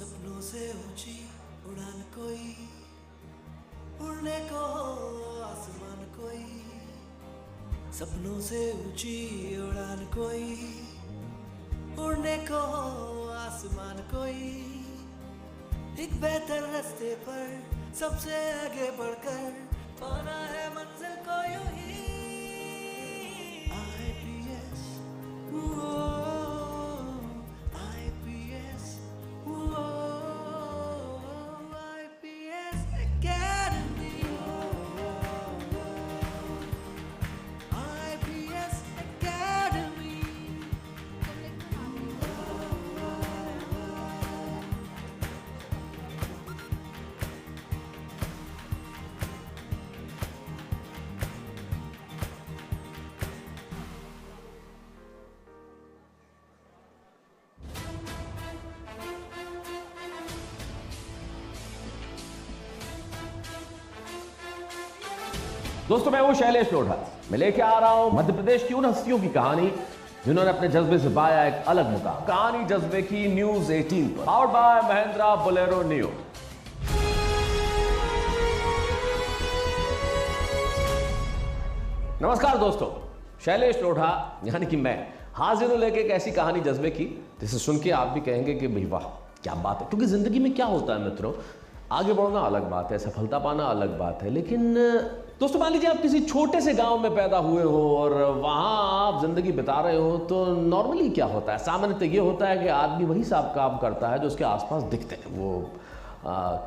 सपनों से ऊंची उड़ान कोई, उड़ने को आसमान कोई, सपनों से ऊंची उड़ान कोई, उड़ने को आसमान कोई, एक बेहतर रास्ते पर सबसे आगे बढ़कर पाना है मंजिल को यूं ही। IPS, IPS, IPS Academy, IPS Academy। दोस्तों मैं वो शैलेश लोढ़ा, मैं लेके आ रहा हूं मध्य प्रदेश की उन हस्तियों की कहानी जिन्होंने अपने जज्बे से पाया एक अलग मुकाम। कहानी जज्बे की न्यूज 18 पर, powered by Mahindra Bolero neo. नमस्कार दोस्तों, शैलेश लोढ़ा यानी कि मैं हाजिर हूं लेके एक ऐसी कहानी जज्बे की जिसे सुन के आप भी कहेंगे कि भाई वाह क्या बात है। क्योंकि जिंदगी में क्या होता है मित्रों, आगे बढ़ना अलग बात है, सफलता पाना अलग बात है, लेकिन दोस्तों मान लीजिए आप किसी छोटे से गांव में पैदा हुए हो और वहां आप जिंदगी बिता रहे हो, तो नॉर्मली क्या होता है, सामान्यतः ये होता है कि आदमी वही सब काम करता है जो उसके आसपास दिखते हैं। वो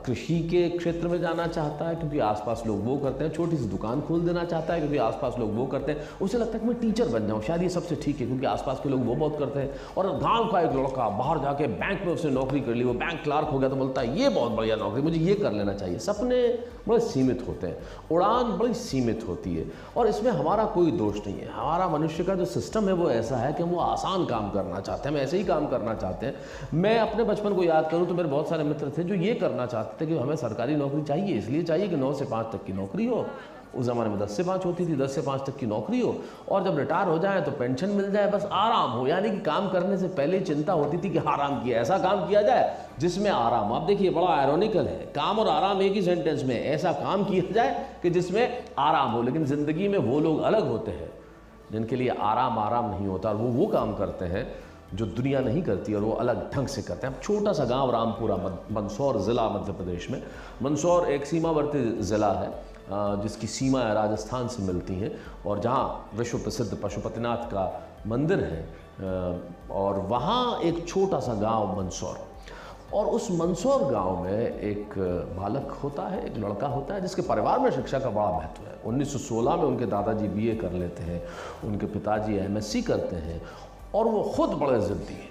कृषि के क्षेत्र में जाना चाहता है क्योंकि आसपास लोग वो करते हैं, छोटी सी दुकान खोल देना चाहता है क्योंकि आसपास लोग वो करते हैं, उसे लगता है कि मैं टीचर बन जाऊं, शायद ये सबसे ठीक है क्योंकि आसपास के लोग वो बहुत करते हैं। और गांव का एक लड़का बाहर जाके बैंक में उसने नौकरी कर ली, वो बैंक क्लार्क हो गया तो बोलता है ये बहुत बढ़िया नौकरी, मुझे ये कर लेना चाहिए। सपने बड़े सीमित होते हैं, उड़ान बड़ी सीमित होती है और इसमें हमारा कोई दोष नहीं है। हमारा मनुष्य का जो सिस्टम है वो ऐसा है कि हम वो आसान काम करना चाहते हैं, हम ऐसे ही काम करना चाहते हैं। मैं अपने बचपन को याद करूं तो मेरे बहुत सारे मित्र थे जो ये करना चाहते थे कि हमें सरकारी नौकरी चाहिए, इसलिए चाहिए कि 9 से 5 तक की नौकरी हो। उस ज़माने में 10 से 5 होती थी, 10 से 5 तक की नौकरी हो और जब रिटायर हो जाए तो पेंशन मिल जाए, बस आराम हो। यानी कि काम करने से पहले चिंता होती थी कि आराम किया, ऐसा काम किया जाए जिसमें आराम। आप देखिए बड़ा आयरॉनिकल है, काम और आराम एक ही सेंटेंस में, ऐसा काम किया जाए कि जिसमें आराम हो। लेकिन ज़िंदगी में वो लोग अलग होते हैं जिनके लिए आराम नहीं होता और वो काम करते हैं जो दुनिया नहीं करती और वो अलग ढंग से करते हैं। अब छोटा सा गांव रामपुरा, मंदसौर ज़िला मध्य प्रदेश में। मंदसौर एक सीमावर्ती ज़िला है जिसकी सीमा राजस्थान से मिलती हैं और जहाँ विश्व प्रसिद्ध पशुपतिनाथ का मंदिर है और वहाँ एक छोटा सा गांव मंदसौर। और उस मंदसौर गांव में एक बालक होता है, एक लड़का होता है जिसके परिवार में शिक्षा का बड़ा महत्व है। 1916 में उनके दादाजी BA कर लेते हैं, उनके पिताजी MSc करते हैं और वो खुद बड़े ज़िद्दी हैं।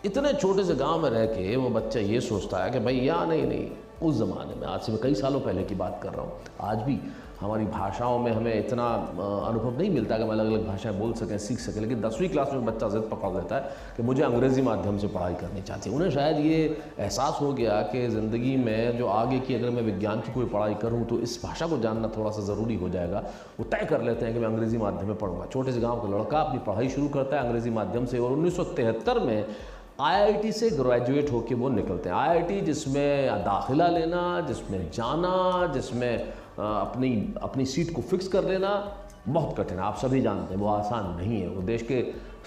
इतने छोटे से गांव में रह के वो बच्चा ये सोचता है कि भाई या नहीं, उस ज़माने में, आज से मैं कई सालों पहले की बात कर रहा हूँ, आज भी हमारी भाषाओं में हमें इतना अनुभव नहीं मिलता कि हम अलग अलग भाषाएं बोल सकें, सीख सकें। लेकिन 10वीं क्लास में बच्चा ज़िद पकड़ लेता है कि मुझे अंग्रेज़ी माध्यम से पढ़ाई करनी चाहिए। उन्हें शायद ये एहसास हो गया कि ज़िंदगी में जो आगे की अगर मैं विज्ञान की कोई पढ़ाई करूँ तो इस भाषा को जानना थोड़ा सा ज़रूरी हो जाएगा। वो तय कर लेते हैं कि मैं अंग्रेज़ी माध्यम में पढ़ूँगा। छोटे से गाँव का लड़का अपनी पढ़ाई शुरू करता है अंग्रेज़ी माध्यम से और 1973 में IIT से ग्रेजुएट होकर वो निकलते हैं। IIT जिसमें दाखिला लेना, जिसमें जाना, जिसमें अपनी सीट को फिक्स कर लेना बहुत कठिन है। आप सभी जानते हैं वो आसान नहीं है। वो देश के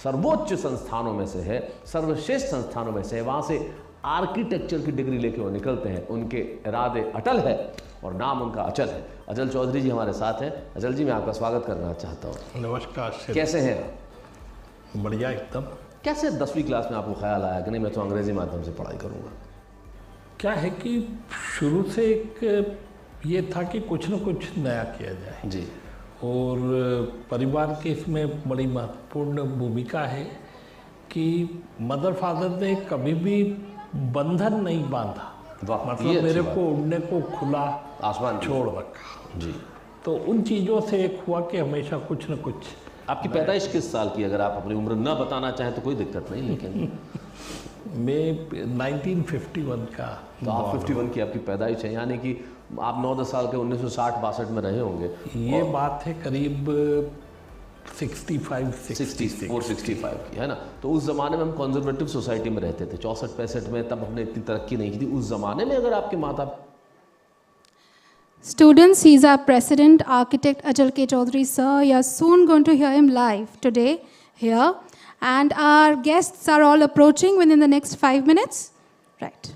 सर्वोच्च संस्थानों में से है, सर्वश्रेष्ठ संस्थानों में से है। वहाँ से आर्किटेक्चर की डिग्री लेके वो निकलते हैं। उनके इरादे अटल है और नाम उनका अचल है। अचल चौधरी जी हमारे साथ हैं। अचल जी, मैं आपका स्वागत करना चाहता हूँ। नमस्कार। कैसे हैं? बढ़िया एकदम। कैसे 10वीं क्लास में आपको ख्याल आया कि नहीं मैं तो अंग्रेज़ी माध्यम से पढ़ाई करूँगा? क्या है कि शुरू से एक ये था कि कुछ न कुछ नया किया जाए जी, और परिवार की इसमें बड़ी महत्वपूर्ण भूमिका है कि मदर फादर ने कभी भी बंधन नहीं बांधा, मतलब मेरे को उड़ने को खुला आसमान छोड़ रखा जी। तो उन चीज़ों से एक हुआ कि हमेशा कुछ न कुछ। आपकी पैदाइश किस साल की? अगर आप अपनी उम्र न बताना चाहें तो कोई दिक्कत नहीं, लेकिन मैं 1951 का। तो आप 51 की आपकी पैदाइश है, यानी कि आप 9-10 साल के 1960-62 में रहे होंगे। ये बात है करीब 65 66 465 की है ना। तो उस ज़माने में हम कंजर्वेटिव सोसाइटी में रहते थे, 64-65 में, तब हमने इतनी तरक्की नहीं की थी। उस ज़माने में अगर आपके माता Students, he's our president, architect Ajal K. Chaudhary, sir. You are soon going to hear him live today here. And our guests are all approaching within the next 5 minutes. Right.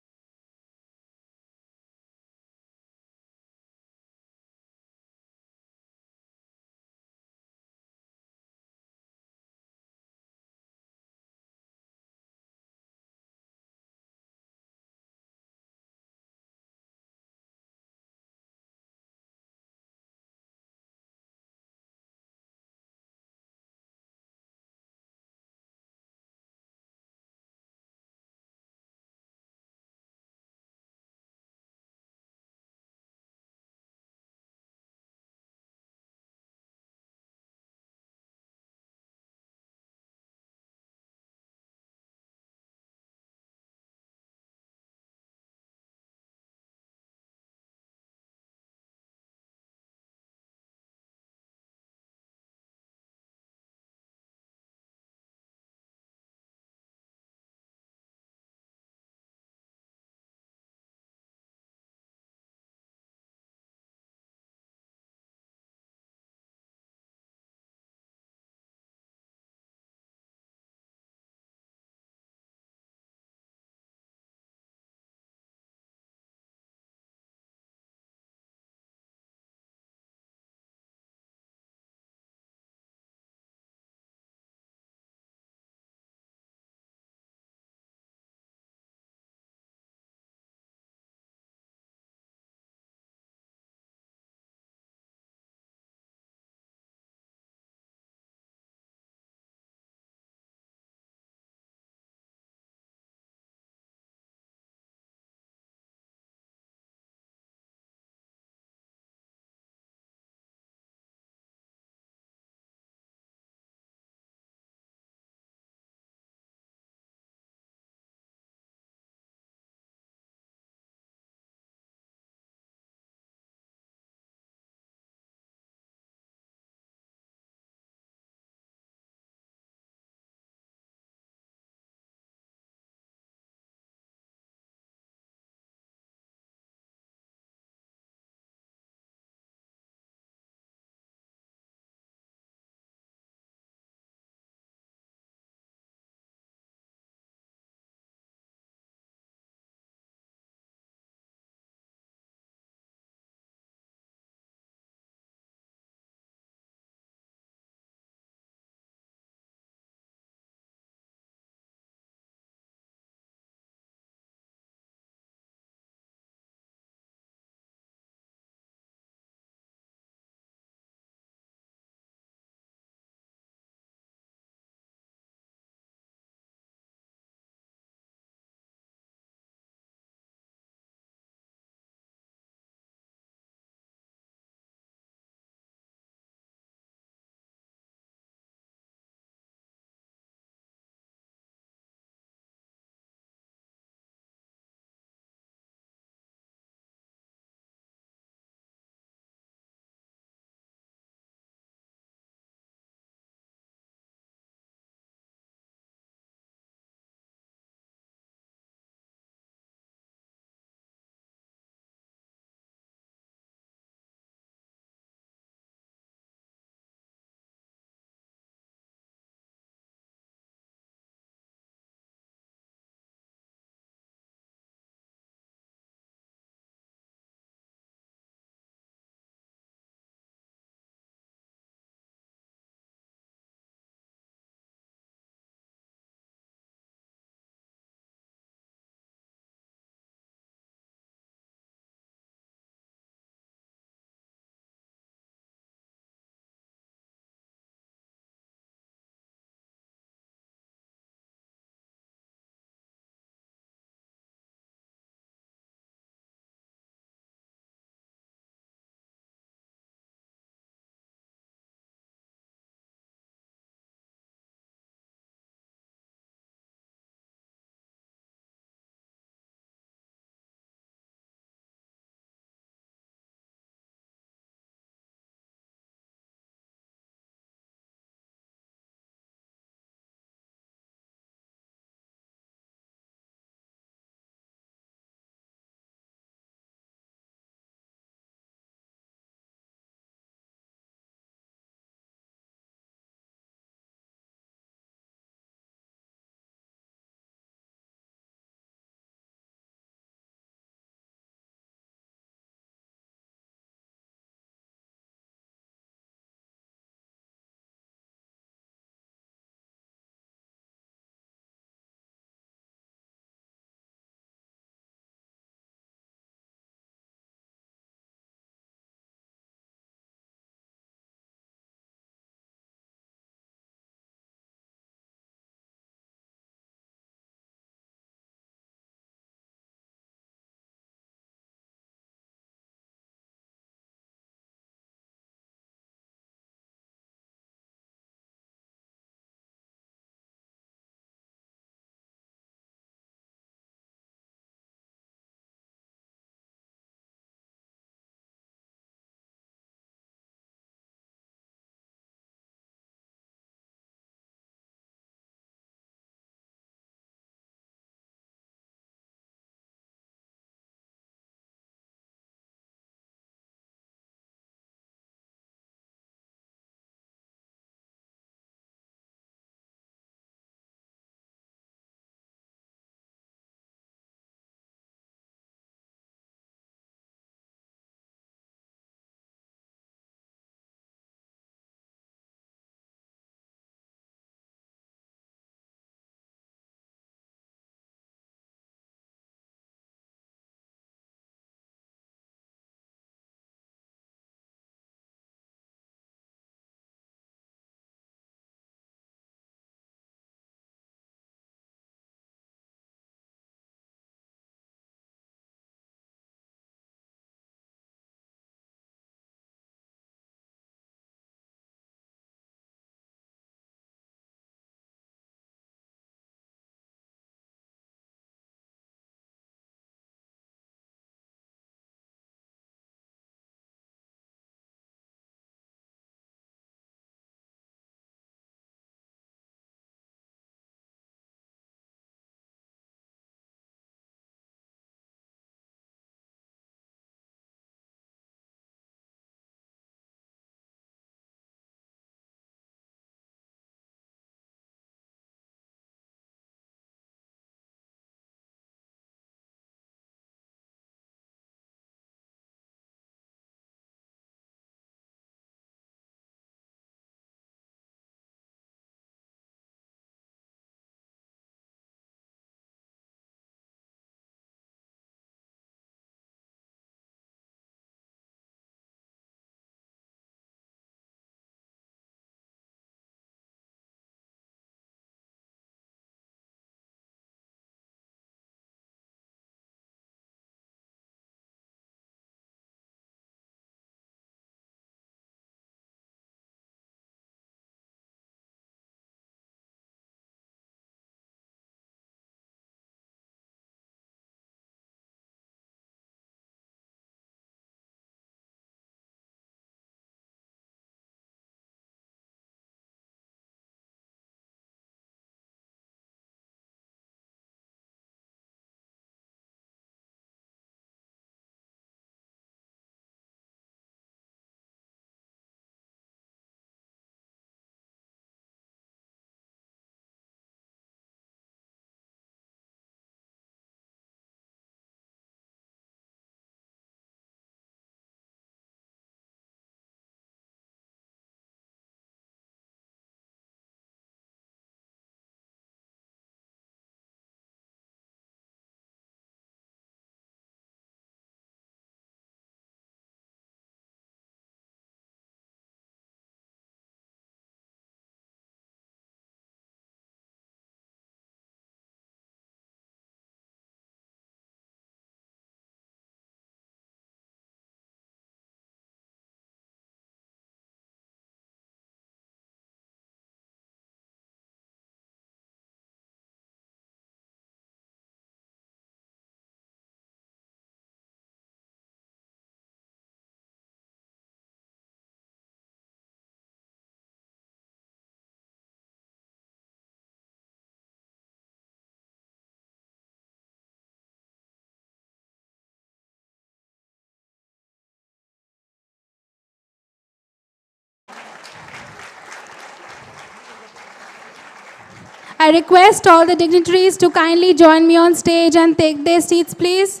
I request all the dignitaries to kindly join me on stage and take their seats, please.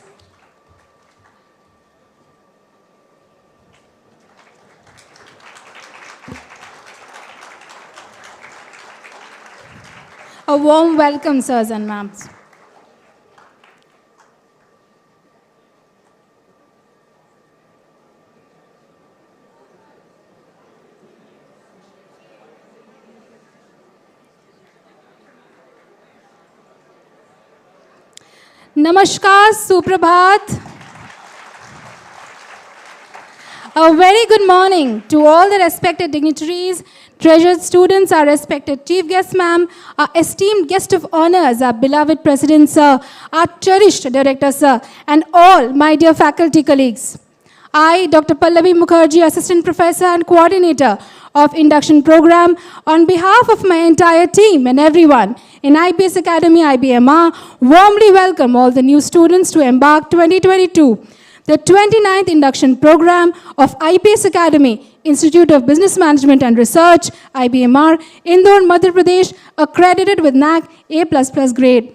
A warm welcome, sirs and ma'ams. Namaskar, Suprabhat. A very good morning to all the respected dignitaries, treasured students, our respected chief guest ma'am, our esteemed guest of honors, our beloved president sir, our cherished director sir, and all my dear faculty colleagues. I, Dr. Pallavi Mukherjee, assistant professor and coordinator of Induction program, on behalf of my entire team and everyone in IPS Academy IBMR, warmly welcome all the new students to EMBARK 2022. The 29th induction program of IPS Academy, Institute of Business Management and Research, IBMR, Indore, Madhya Pradesh, accredited with NAC A++ grade.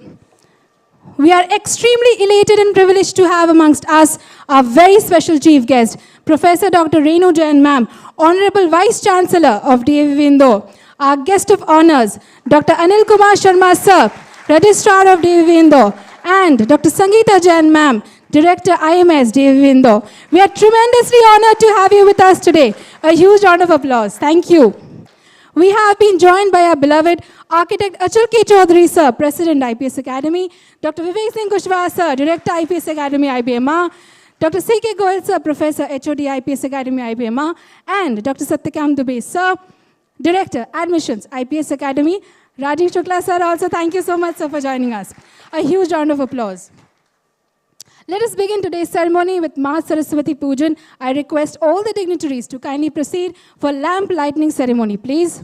We are extremely elated and privileged to have amongst us our very special chief guest, Professor Dr. Renu Jain Ma'am, Honorable Vice Chancellor of DAV Indore. Our guest of honors, Dr. Anil Kumar Sharma Sir, Registrar of DAV Indore, and Dr. Sangeeta Jain Ma'am, Director IMS DAV Indore. We are tremendously honored to have you with us today. A huge round of applause. Thank you. We have been joined by our beloved architect Achal K. Chaudhary Sir, President IPS Academy, Dr. Vivek Singh Kushwaha Sir, Director IPS Academy IBMR, Dr. C.K. Goyal Sir, Professor HOD IPS Academy IBMR, and Dr. Satyakam Dubey Sir, Director Admissions IPS Academy. Rajiv Shukla Sir also, thank you so much sir for joining us. A huge round of applause. Let us begin today's ceremony with Ma Saraswati Pujan. I request all the dignitaries to kindly proceed for lamp lighting ceremony, please.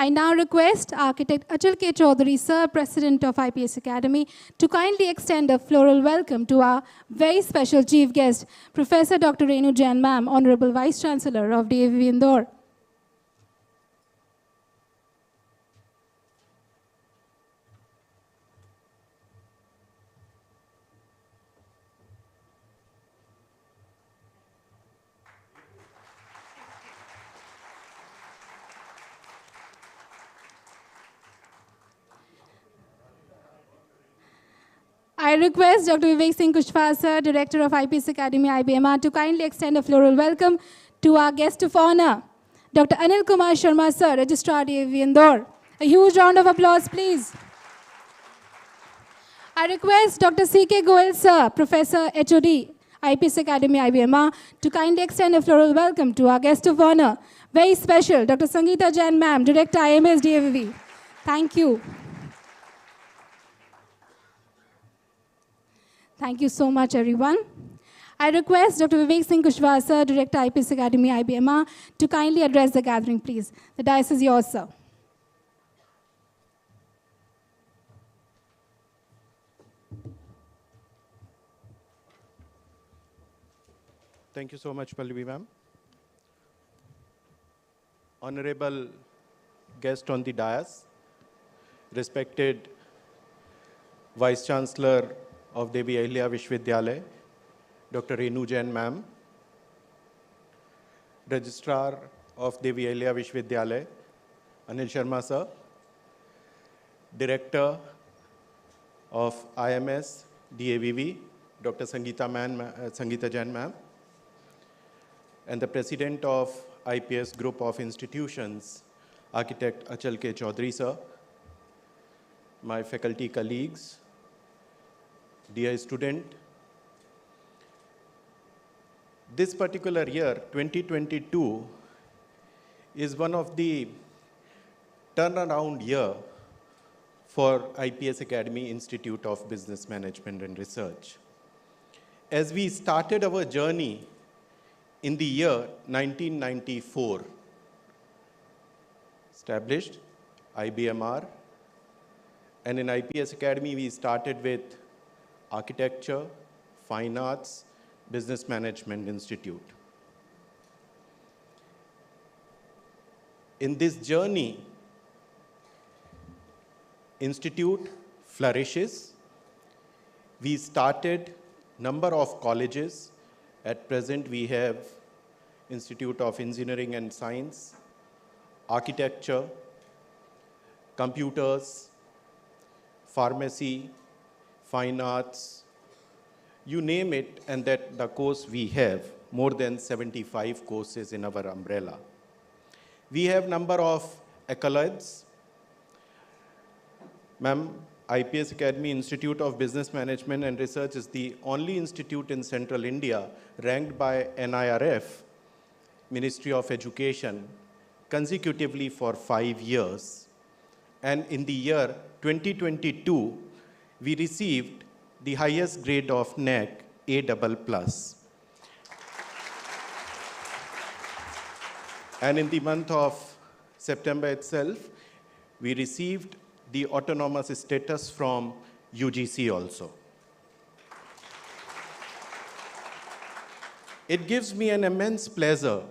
I now request Architect Achal K. Chaudhary Sir, President of IPS Academy, to kindly extend a floral welcome to our very special chief guest, Professor Dr. Renu Jain Ma'am, Honorable Vice Chancellor of DAV Indore. I request Dr. Vivek Singh Kushwaha, sir, Director of IPS Academy, IBMR, to kindly extend a floral welcome to our guest of honor, Dr. Anil Kumar Sharma, sir, Registrar DAV Indore. A huge round of applause, please. I request Dr. C.K. Goel, sir, Professor HOD, IPS Academy, IBMR, to kindly extend a floral welcome to our guest of honor, very special, Dr. Sangeeta Jain, ma'am, Director IMS DAV. Thank you. Thank you so much, everyone. I request Dr. Vivek Singh Kushwaha, sir, Director IPS Academy, IBMR, to kindly address the gathering, please. The dais is yours, sir. Thank you so much, Pallavi ma'am. Honorable guest on the dais, respected Vice Chancellor of Devi Ahilya Vishwavidyalaya, Dr. Renu Jain ma'am, Registrar of Devi Ahilya Vishwavidyalaya, Anil Sharma sir, Director of IMS DAVV, Dr. Sangeeta Jain ma'am, and the President of IPS Group of Institutions, Architect Achal K. Chaudhary sir, my faculty colleagues, dear student, this particular year, 2022, is one of the turnaround year for IPS Academy Institute of Business Management and Research. As we started our journey in the year 1994, established IBMR, and in IPS Academy we started with Architecture, Fine Arts, Business Management Institute. In this journey, Institute flourishes. We started number of colleges. At present, we have Institute of Engineering and Science, Architecture, Computers, Pharmacy, Fine Arts, you name it, and that the course we have, more than 75 courses in our umbrella. We have number of accolades. Ma'am, IPS Academy Institute of Business Management and Research is the only institute in Central India ranked by NIRF, Ministry of Education, consecutively for 5 years. And in the year 2022, we received the highest grade of NAC, A++. And in the month of September itself, we received the autonomous status from UGC also. It gives me an immense pleasure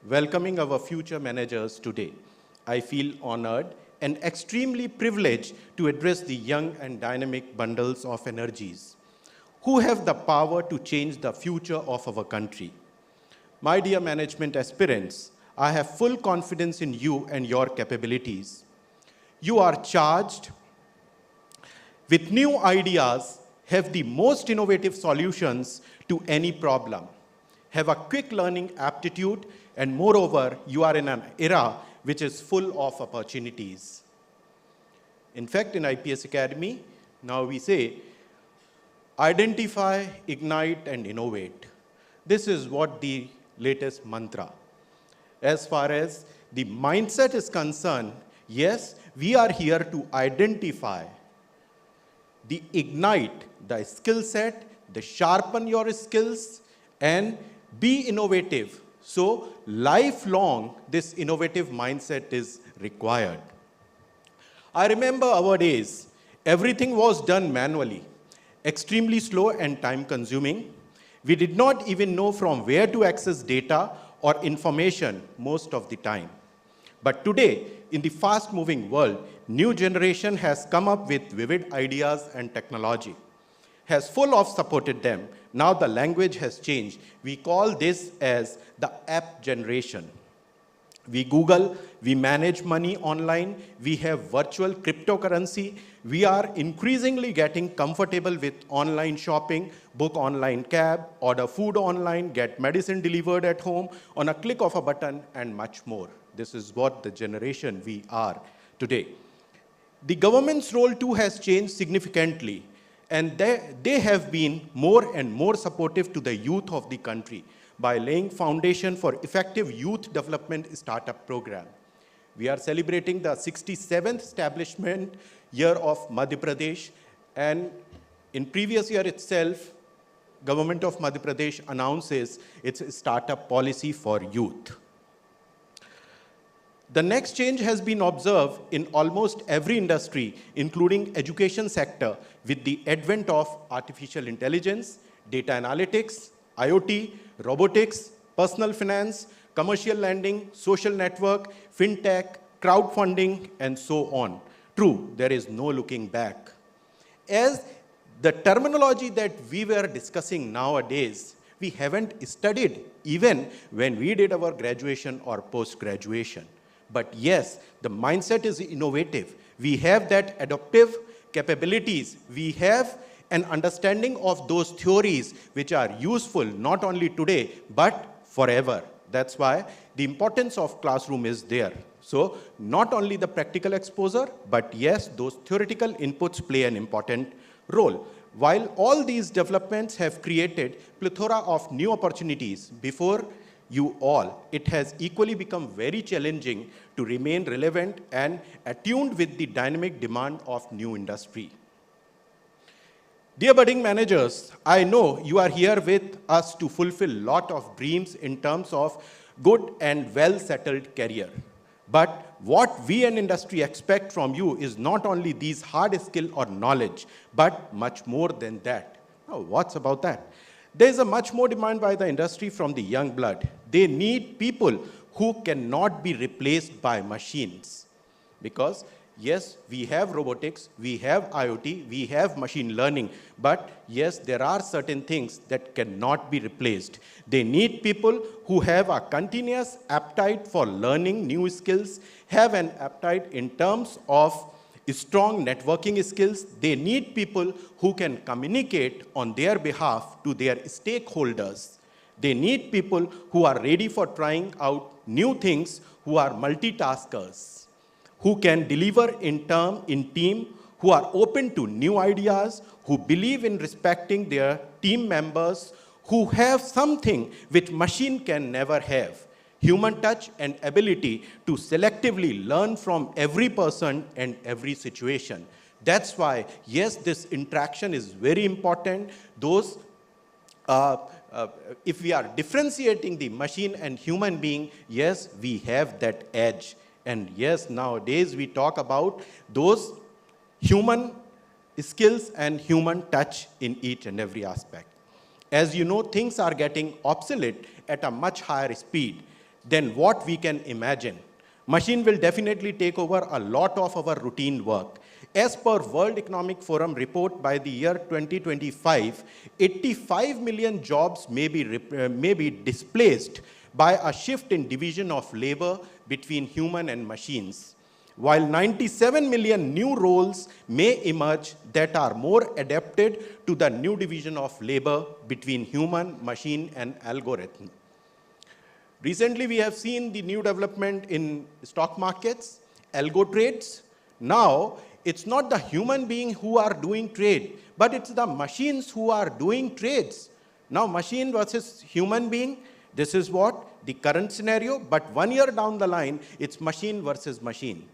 welcoming our future managers today. I feel honored and extremely privileged to address the young and dynamic bundles of energies who have the power to change the future of our country. My dear management aspirants, I have full confidence in you and your capabilities. You are charged with new ideas, have the most innovative solutions to any problem, have a quick learning aptitude, and moreover, you are in an era which is full of opportunities. In fact, in IPS Academy, now we say, identify, ignite, and innovate. This is what the latest mantra. As far as the mindset is concerned, yes, we are here to identify, the ignite, the skill set, the sharpen your skills, and be innovative. So lifelong, this innovative mindset is required. I remember our days, everything was done manually, extremely slow and time consuming. We did not even know from where to access data or information most of the time. But today, in the fast-moving world, new generation has come up with vivid ideas and technology, has full of supported them. Now the language has changed. We call this as the app generation. We Google, we manage money online, we have virtual cryptocurrency, we are increasingly getting comfortable with online shopping, book online cab, order food online, get medicine delivered at home on a click of a button, and much more. This is what the generation we are today. The government's role too has changed significantly, and they have been more and more supportive to the youth of the country by laying foundation for effective youth development startup program. We are celebrating the 67th establishment year of Madhya Pradesh, and in previous year itself, Government of Madhya Pradesh announces its startup policy for youth. The next change has been observed in almost every industry, including education sector, with the advent of artificial intelligence, data analytics, IoT, robotics, personal finance, commercial lending, social network, fintech, crowdfunding, and so on. True, there is no looking back. As the terminology that we were discussing nowadays, we haven't studied even when we did our graduation or post-graduation. But yes, the mindset is innovative. We have that adaptive capabilities. We have an understanding of those theories which are useful not only today, but forever. That's why the importance of classroom is there. So not only the practical exposure, but yes, those theoretical inputs play an important role. While all these developments have created plethora of new opportunities before you all, it has equally become very challenging to remain relevant and attuned with the dynamic demand of new industry. Dear budding managers, I know you are here with us to fulfill a lot of dreams in terms of good and well-settled career. But what we and industry expect from you is not only these hard skill or knowledge, but much more than that. Now, what's about that? There is a much more demand by the industry from the young blood. They need people who cannot be replaced by machines. Because yes, we have robotics, we have IoT, we have machine learning, but yes, there are certain things that cannot be replaced. They need people who have a continuous appetite for learning new skills, have an appetite in terms of strong networking skills. They need people who can communicate on their behalf to their stakeholders. They need people who are ready for trying out new things, who are multitaskers, who can deliver in team, who are open to new ideas, who believe in respecting their team members, who have something which machine can never have. Human touch and ability to selectively learn from every person and every situation. That's why, yes, this interaction is very important. Those, if we are differentiating the machine and human being, yes, we have that edge. And yes, nowadays we talk about those human skills and human touch in each and every aspect. As you know, things are getting obsolete at a much higher speed than what we can imagine. Machine will definitely take over a lot of our routine work. As per World Economic Forum report, by the year 2025, 85 million jobs may be displaced by a shift in division of labor between human and machines, while 97 million new roles may emerge that are more adapted to the new division of labor between human, machine, and algorithm. Recently, we have seen the new development in stock markets, algo trades. Now, it's not the human being who are doing trade, but it's the machines who are doing trades. Now, machine versus human being, this is what the current scenario, but 1 year down the line, it's machine versus machine.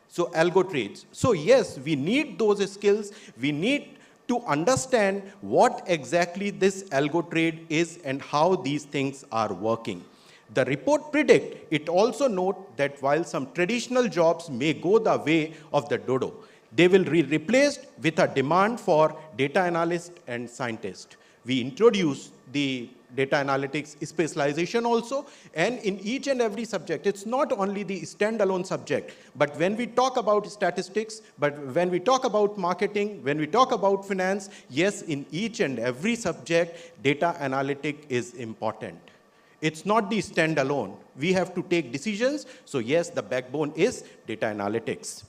So, algo trades. So, yes, we need those skills. We need to understand what exactly this algo trade is and how these things are working. The report predict, it also note that while some traditional jobs may go the way of the dodo, they will be replaced with a demand for data analyst and scientist. We introduce the data analytics specialization also, and in each and every subject, it's not only the standalone subject, but when we talk about statistics, but when we talk about marketing, when we talk about finance, yes, in each and every subject, data analytic is important. It's not the standalone. We have to take decisions. So yes, the backbone is data analytics.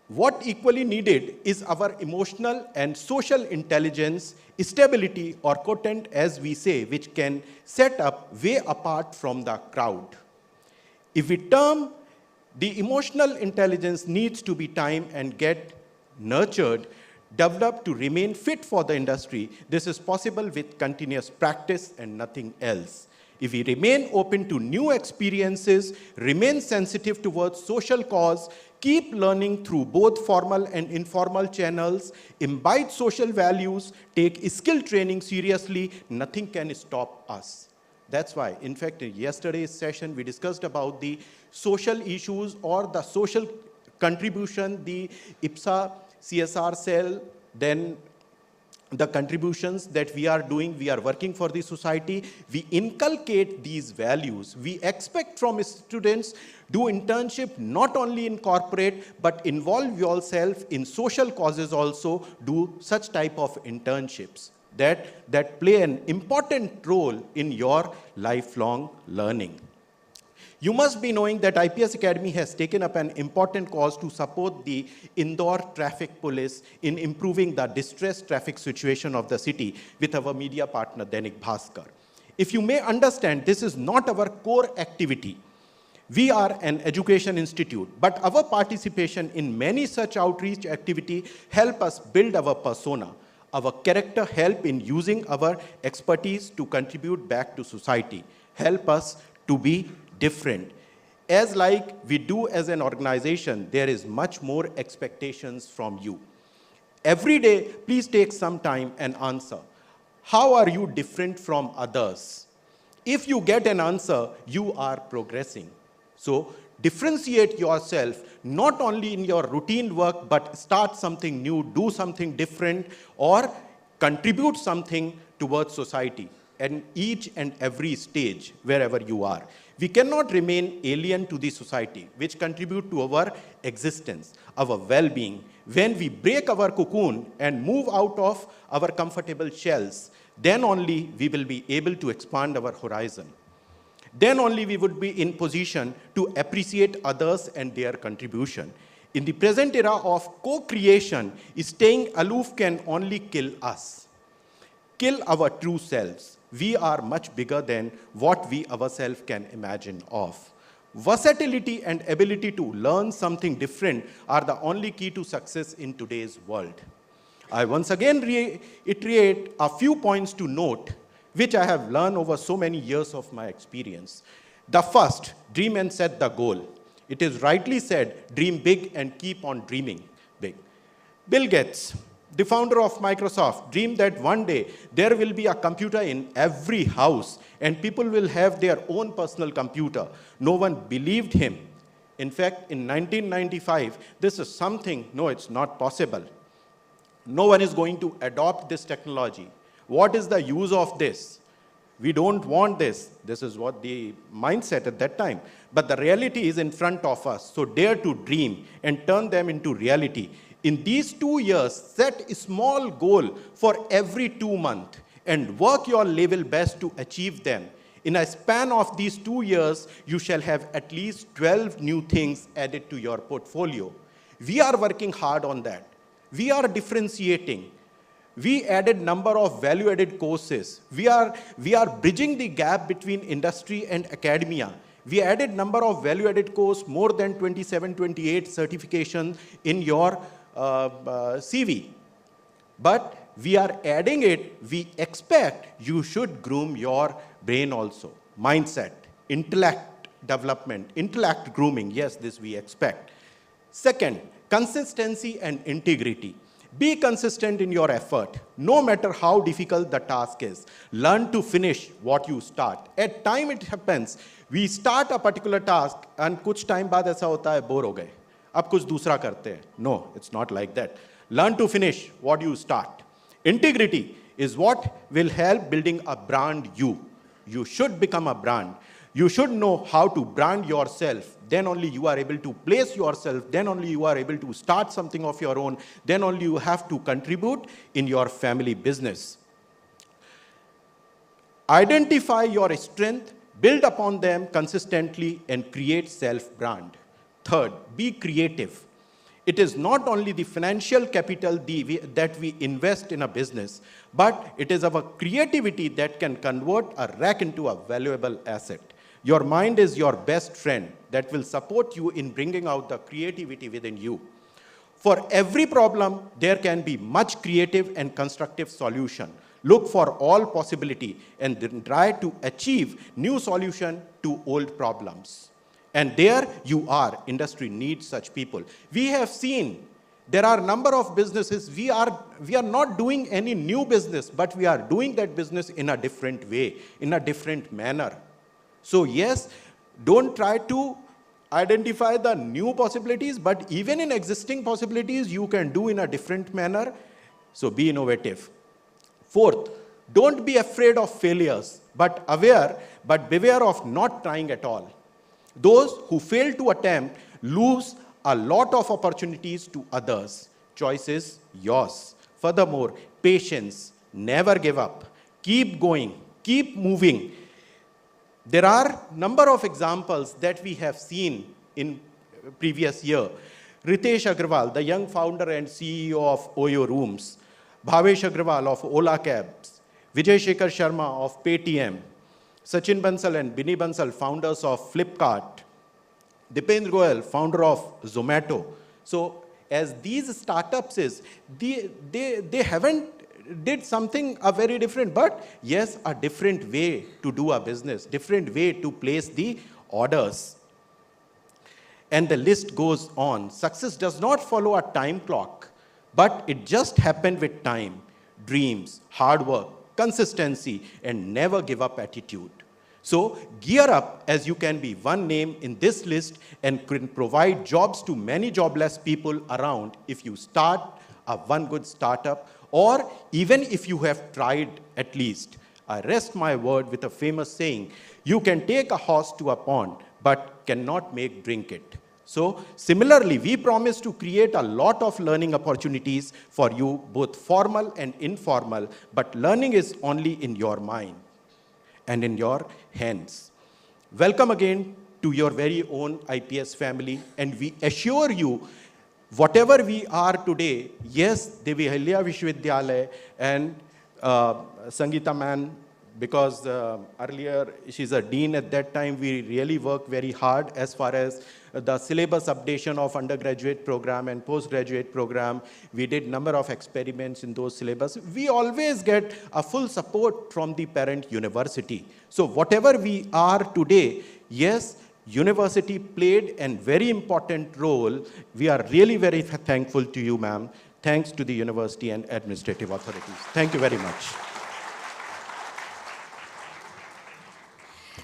What equally needed is our emotional and social intelligence, stability, or content, as we say, which can set up way apart from the crowd. If we term the emotional intelligence needs to be time and get nurtured, developed to remain fit for the industry, this is possible with continuous practice and nothing else. If we remain open to new experiences, remain sensitive towards social cause, keep learning through both formal and informal channels, imbibe social values, take skill training seriously, nothing can stop us. That's why, in fact, in yesterday's session, we discussed about the social issues or the social contribution, the IPSA CSR cell, then the contributions that we are doing, we are working for the society, we inculcate these values. We expect from students, do internship not only in corporate, but involve yourself in social causes also, do such type of internships that play an important role in your lifelong learning. You must be knowing that IPS Academy has taken up an important cause to support the Indore Traffic Police in improving the distressed traffic situation of the city with our media partner, Dainik Bhaskar. If you may understand, this is not our core activity. We are an education institute, but our participation in many such outreach activity help us build our persona. Our character help in using our expertise to contribute back to society, help us to be different. As like we do as an organization, there is much more expectations from you. Every day, please take some time and answer. How are you different from others? If you get an answer, you are progressing. So differentiate yourself, not only in your routine work, but start something new, do something different, or contribute something towards society at each and every stage, wherever you are. We cannot remain alien to the society, which contribute to our existence, our well-being. When we break our cocoon and move out of our comfortable shells, then only we will be able to expand our horizon. Then only we would be in position to appreciate others and their contribution. In the present era of co-creation, staying aloof can only kill us, kill our true selves. We are much bigger than what we ourselves can imagine of. Versatility and ability to learn something different are the only key to success in today's world. I once again reiterate a few points to note, which I have learned over so many years of my experience. The first, dream and set the goal. It is rightly said, dream big and keep on dreaming big. Bill Gates, the founder of Microsoft, dreamed that one day there will be a computer in every house and people will have their own personal computer. No one believed him. In fact, in 1995, this is something, no, it's not possible. No one is going to adopt this technology. What is the use of this? We don't want this. This is what the mindset at that time. But the reality is in front of us. So dare to dream and turn them into reality. In these 2 years, set a small goal for every 2 months and work your level best to achieve them. In a span of these 2 years, you shall have at least 12 new things added to your portfolio. We are working hard on that. We are differentiating. We added number of value-added courses. We are bridging the gap between industry and academia. We added number of value-added course, more than 27, 28 certifications in your CV. But we are adding it. We expect you should groom your brain also. Mindset, intellect development, intellect grooming. Yes, this we expect. Second, consistency and integrity. Be consistent in your effort, no matter how difficult the task is. Learn to finish what you start. At time it happens, we start a particular task and कुछ time बाद ऐसा होता है bore हो गए, अब कुछ दूसरा करते हैं. No, it's not like that. Learn to finish what you start. Integrity is what will help building a brand you. You should become a brand. You should know how to brand yourself. Then only you are able to place yourself. Then only you are able to start something of your own. Then only you have to contribute in your family business. Identify your strength, build upon them consistently, and create self-brand. Third, be creative. It is not only the financial capital that we invest in a business, but it is our creativity that can convert a wreck into a valuable asset. Your mind is your best friend that will support you in bringing out the creativity within you. For every problem, there can be much creative and constructive solution. Look for all possibility and then try to achieve new solution to old problems. And there you are, industry needs such people. We have seen there are a number of businesses, we are not doing any new business, but we are doing that business in a different way, in a different manner. So yes, don't try to identify the new possibilities, but even in existing possibilities, you can do in a different manner. So be innovative. Fourth, don't be afraid of failures, but beware of not trying at all. Those who fail to attempt lose a lot of opportunities to others. Choice is yours. Furthermore, patience, never give up. Keep going, keep moving. There are number of examples that we have seen in previous year. Ritesh Agrawal, the young founder and CEO of Oyo Rooms. Bhavesh Agrawal of Ola Cabs. Vijay Shekhar Sharma of Paytm. Sachin Bansal and Binny Bansal, founders of Flipkart. Dipendra Goyal, founder of Zomato. So as these startups is, they haven't did something very different, but yes, a different way to do a business, different way to place the orders. And the list goes on. Success does not follow a time clock, but it just happened with time, dreams, hard work, consistency, and never give up attitude. So gear up, as you can be one name in this list and can provide jobs to many jobless people around if you start a one good startup, or even if you have tried at least. I rest my word with a famous saying, you can take a horse to a pond, but cannot make drink it. So similarly, we promise to create a lot of learning opportunities for you, both formal and informal, but learning is only in your mind and in your hands. Welcome again to your very own IPS family, and we assure you, whatever we are today, yes, Devi Ahilya Vishwavidyalaya and Sangeeta man, because earlier she's a dean at that time, we really worked very hard as far as the syllabus updation of undergraduate program and postgraduate program. We did number of experiments in those syllabus. We always get a full support from the parent university. So whatever we are today, yes, university played a very important role. We are really very thankful to you, ma'am. Thanks to the university and administrative authorities. Thank you very much.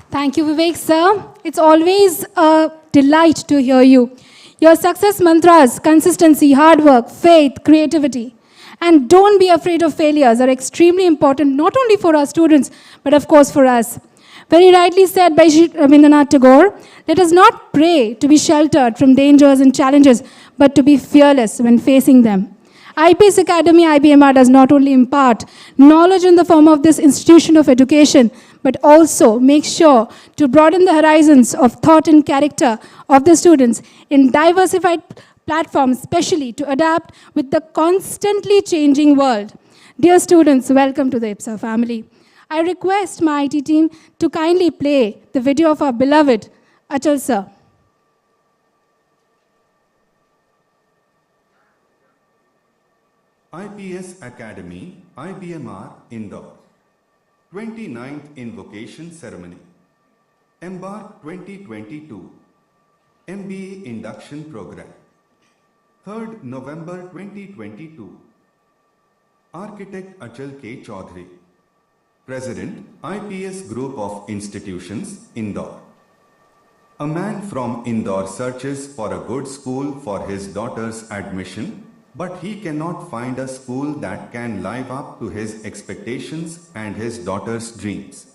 Thank you, Vivek, sir. It's always a delight to hear you. Your success mantras, consistency, hard work, faith, creativity, and don't be afraid of failures are extremely important, not only for our students, but of course for us. Very rightly said by Rabindranath Tagore, let us not pray to be sheltered from dangers and challenges, but to be fearless when facing them. IPS Academy, IBMR does not only impart knowledge in the form of this institution of education, but also make sure to broaden the horizons of thought and character of the students in diversified platforms, especially to adapt with the constantly changing world. Dear students, welcome to the IPSA family. I request my IT team to kindly play the video of our beloved Achal sir. IPS Academy, IBMR, Indore. 29th Invocation Ceremony. EMBARK 2022. MBA Induction Program. 3rd November 2022. Architect Achal K. Chaudhary. President, IPS Group of Institutions, Indore. A man from Indore searches for a good school for his daughter's admission, but he cannot find a school that can live up to his expectations and his daughter's dreams.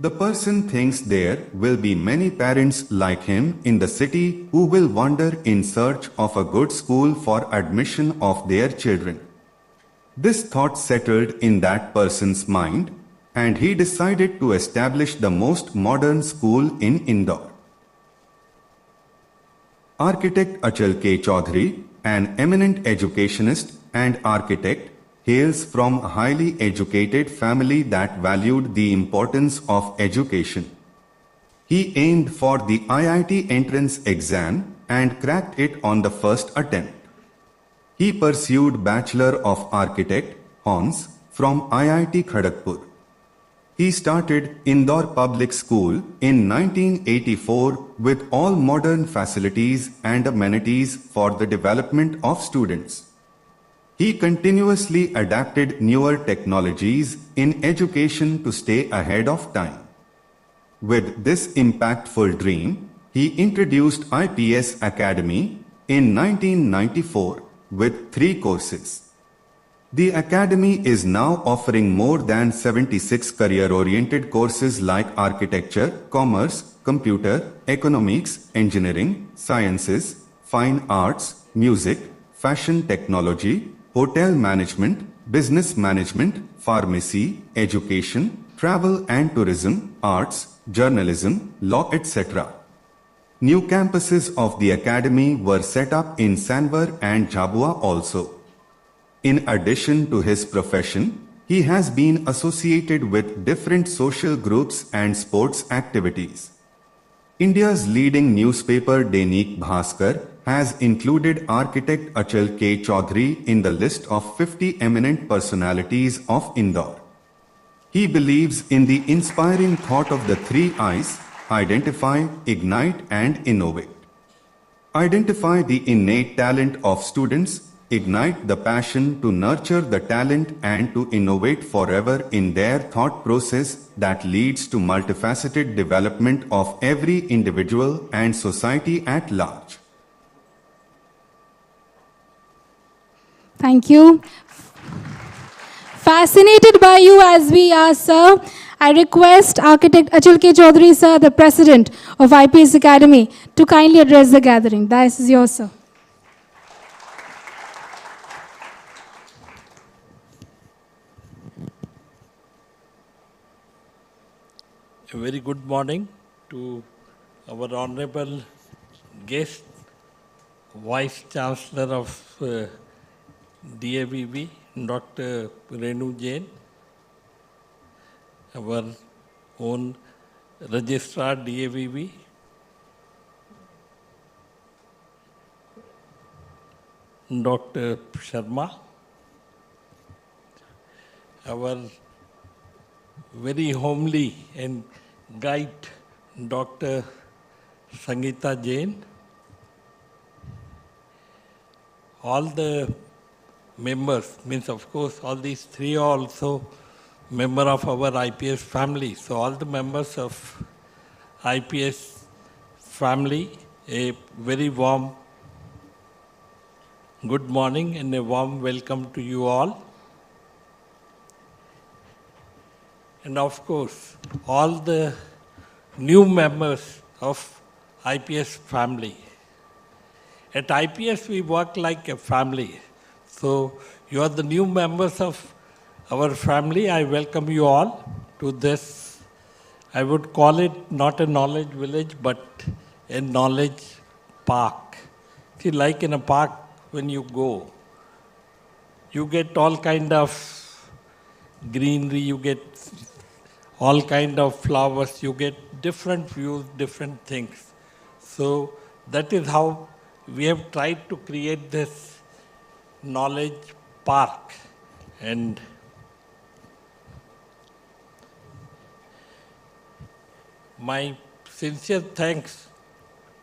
The person thinks there will be many parents like him in the city who will wander in search of a good school for admission of their children. This thought settled in that person's mind, and he decided to establish the most modern school in Indore. Architect Achal K. Chaudhary, an eminent educationist and architect, hails from a highly educated family that valued the importance of education. He aimed for the IIT entrance exam and cracked it on the first attempt. He pursued Bachelor of Architect Hons from IIT Kharagpur. He started Indore Public School in 1984 with all modern facilities and amenities for the development of students. He continuously adapted newer technologies in education to stay ahead of time. With this impactful dream, he introduced IPS Academy in 1994 with 3 courses. The Academy is now offering more than 76 career-oriented courses like architecture, commerce, computer, economics, engineering, sciences, fine arts, music, fashion technology, hotel management, business management, pharmacy, education, travel and tourism, arts, journalism, law, etc. New campuses of the Academy were set up in Sanvar and Jhabua also. In addition to his profession, he has been associated with different social groups and sports activities. India's leading newspaper Dainik Bhaskar has included architect Achal K. Chaudhary in the list of 50 eminent personalities of Indore. He believes in the inspiring thought of the 3 I's: identify, ignite and innovate. Identify the innate talent of students, ignite the passion to nurture the talent and to innovate forever in their thought process that leads to multifaceted development of every individual and society at large. Thank you. Fascinated by you as we are, sir. I request Architect Achal K. Chaudhary, sir, the President of IPS Academy, to kindly address the gathering. This is yours, sir. A very good morning to our honorable guest, Vice Chancellor of DAVV, Dr. Renu Jain, our own Registrar DAVV, Dr. Sharma, our very homely and guide Dr. Sangeeta Jain, all the members, means of course all these 3 are also member of our IPS family. So all the members of IPS family, a very warm good morning and a warm welcome to you all. And of course, all the new members of IPS family. At IPS, we work like a family. So you are the new members of our family. I welcome you all to this. I would call it not a knowledge village, but a knowledge park. See, like in a park, when you go, you get all kind of greenery, you get all kind of flowers, you get different views, different things. So that is how we have tried to create this knowledge park. And my sincere thanks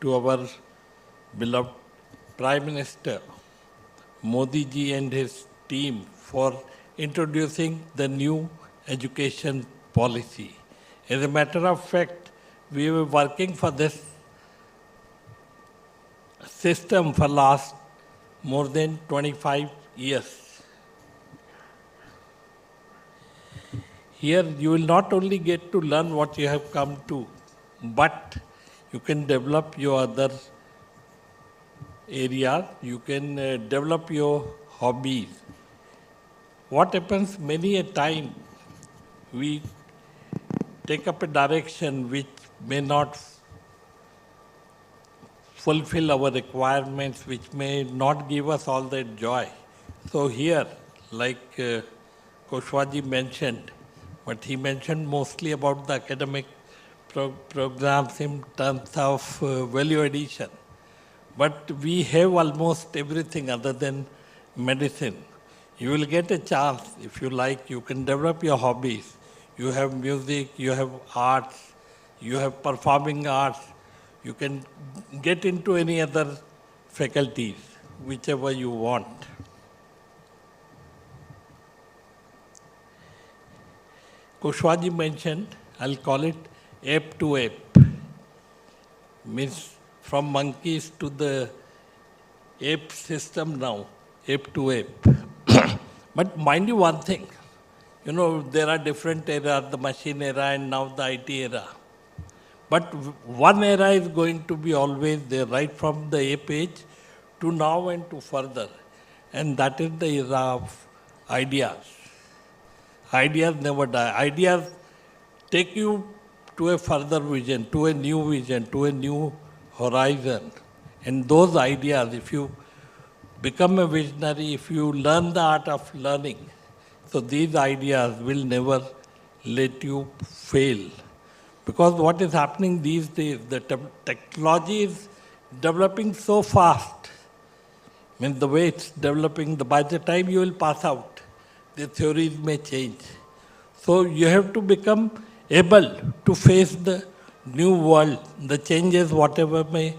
to our beloved Prime Minister Modi ji and his team for introducing the new education policy. As a matter of fact, we were working for this system for last more than 25 years. Here you will not only get to learn what you have come to, but you can develop your other area, you can develop your hobbies. What happens many a time, we take up a direction which may not fulfill our requirements, which may not give us all that joy. So here, like Kushwaji mentioned, but he mentioned mostly about the academic programs in terms of value addition. But we have almost everything other than medicine. You will get a chance, if you like, you can develop your hobbies. You have music, you have arts, you have performing arts. You can get into any other faculties, whichever you want. Kushwaji mentioned, I'll call it ape to ape. Means from monkeys to the ape system now, ape to ape. But mind you one thing, you know, there are different eras, the machine era and now the IT era. But one era is going to be always there, right from the ape age to now and to further. And that is the era of ideas. Ideas never die. Ideas take you to a further vision, to a new horizon. And those ideas, if you become a visionary, if you learn the art of learning, so these ideas will never let you fail. Because what is happening these days, the technology is developing so fast. I mean, the way it's developing, by the time you will pass out, the theories may change. So you have to become able to face the new world, the changes, whatever may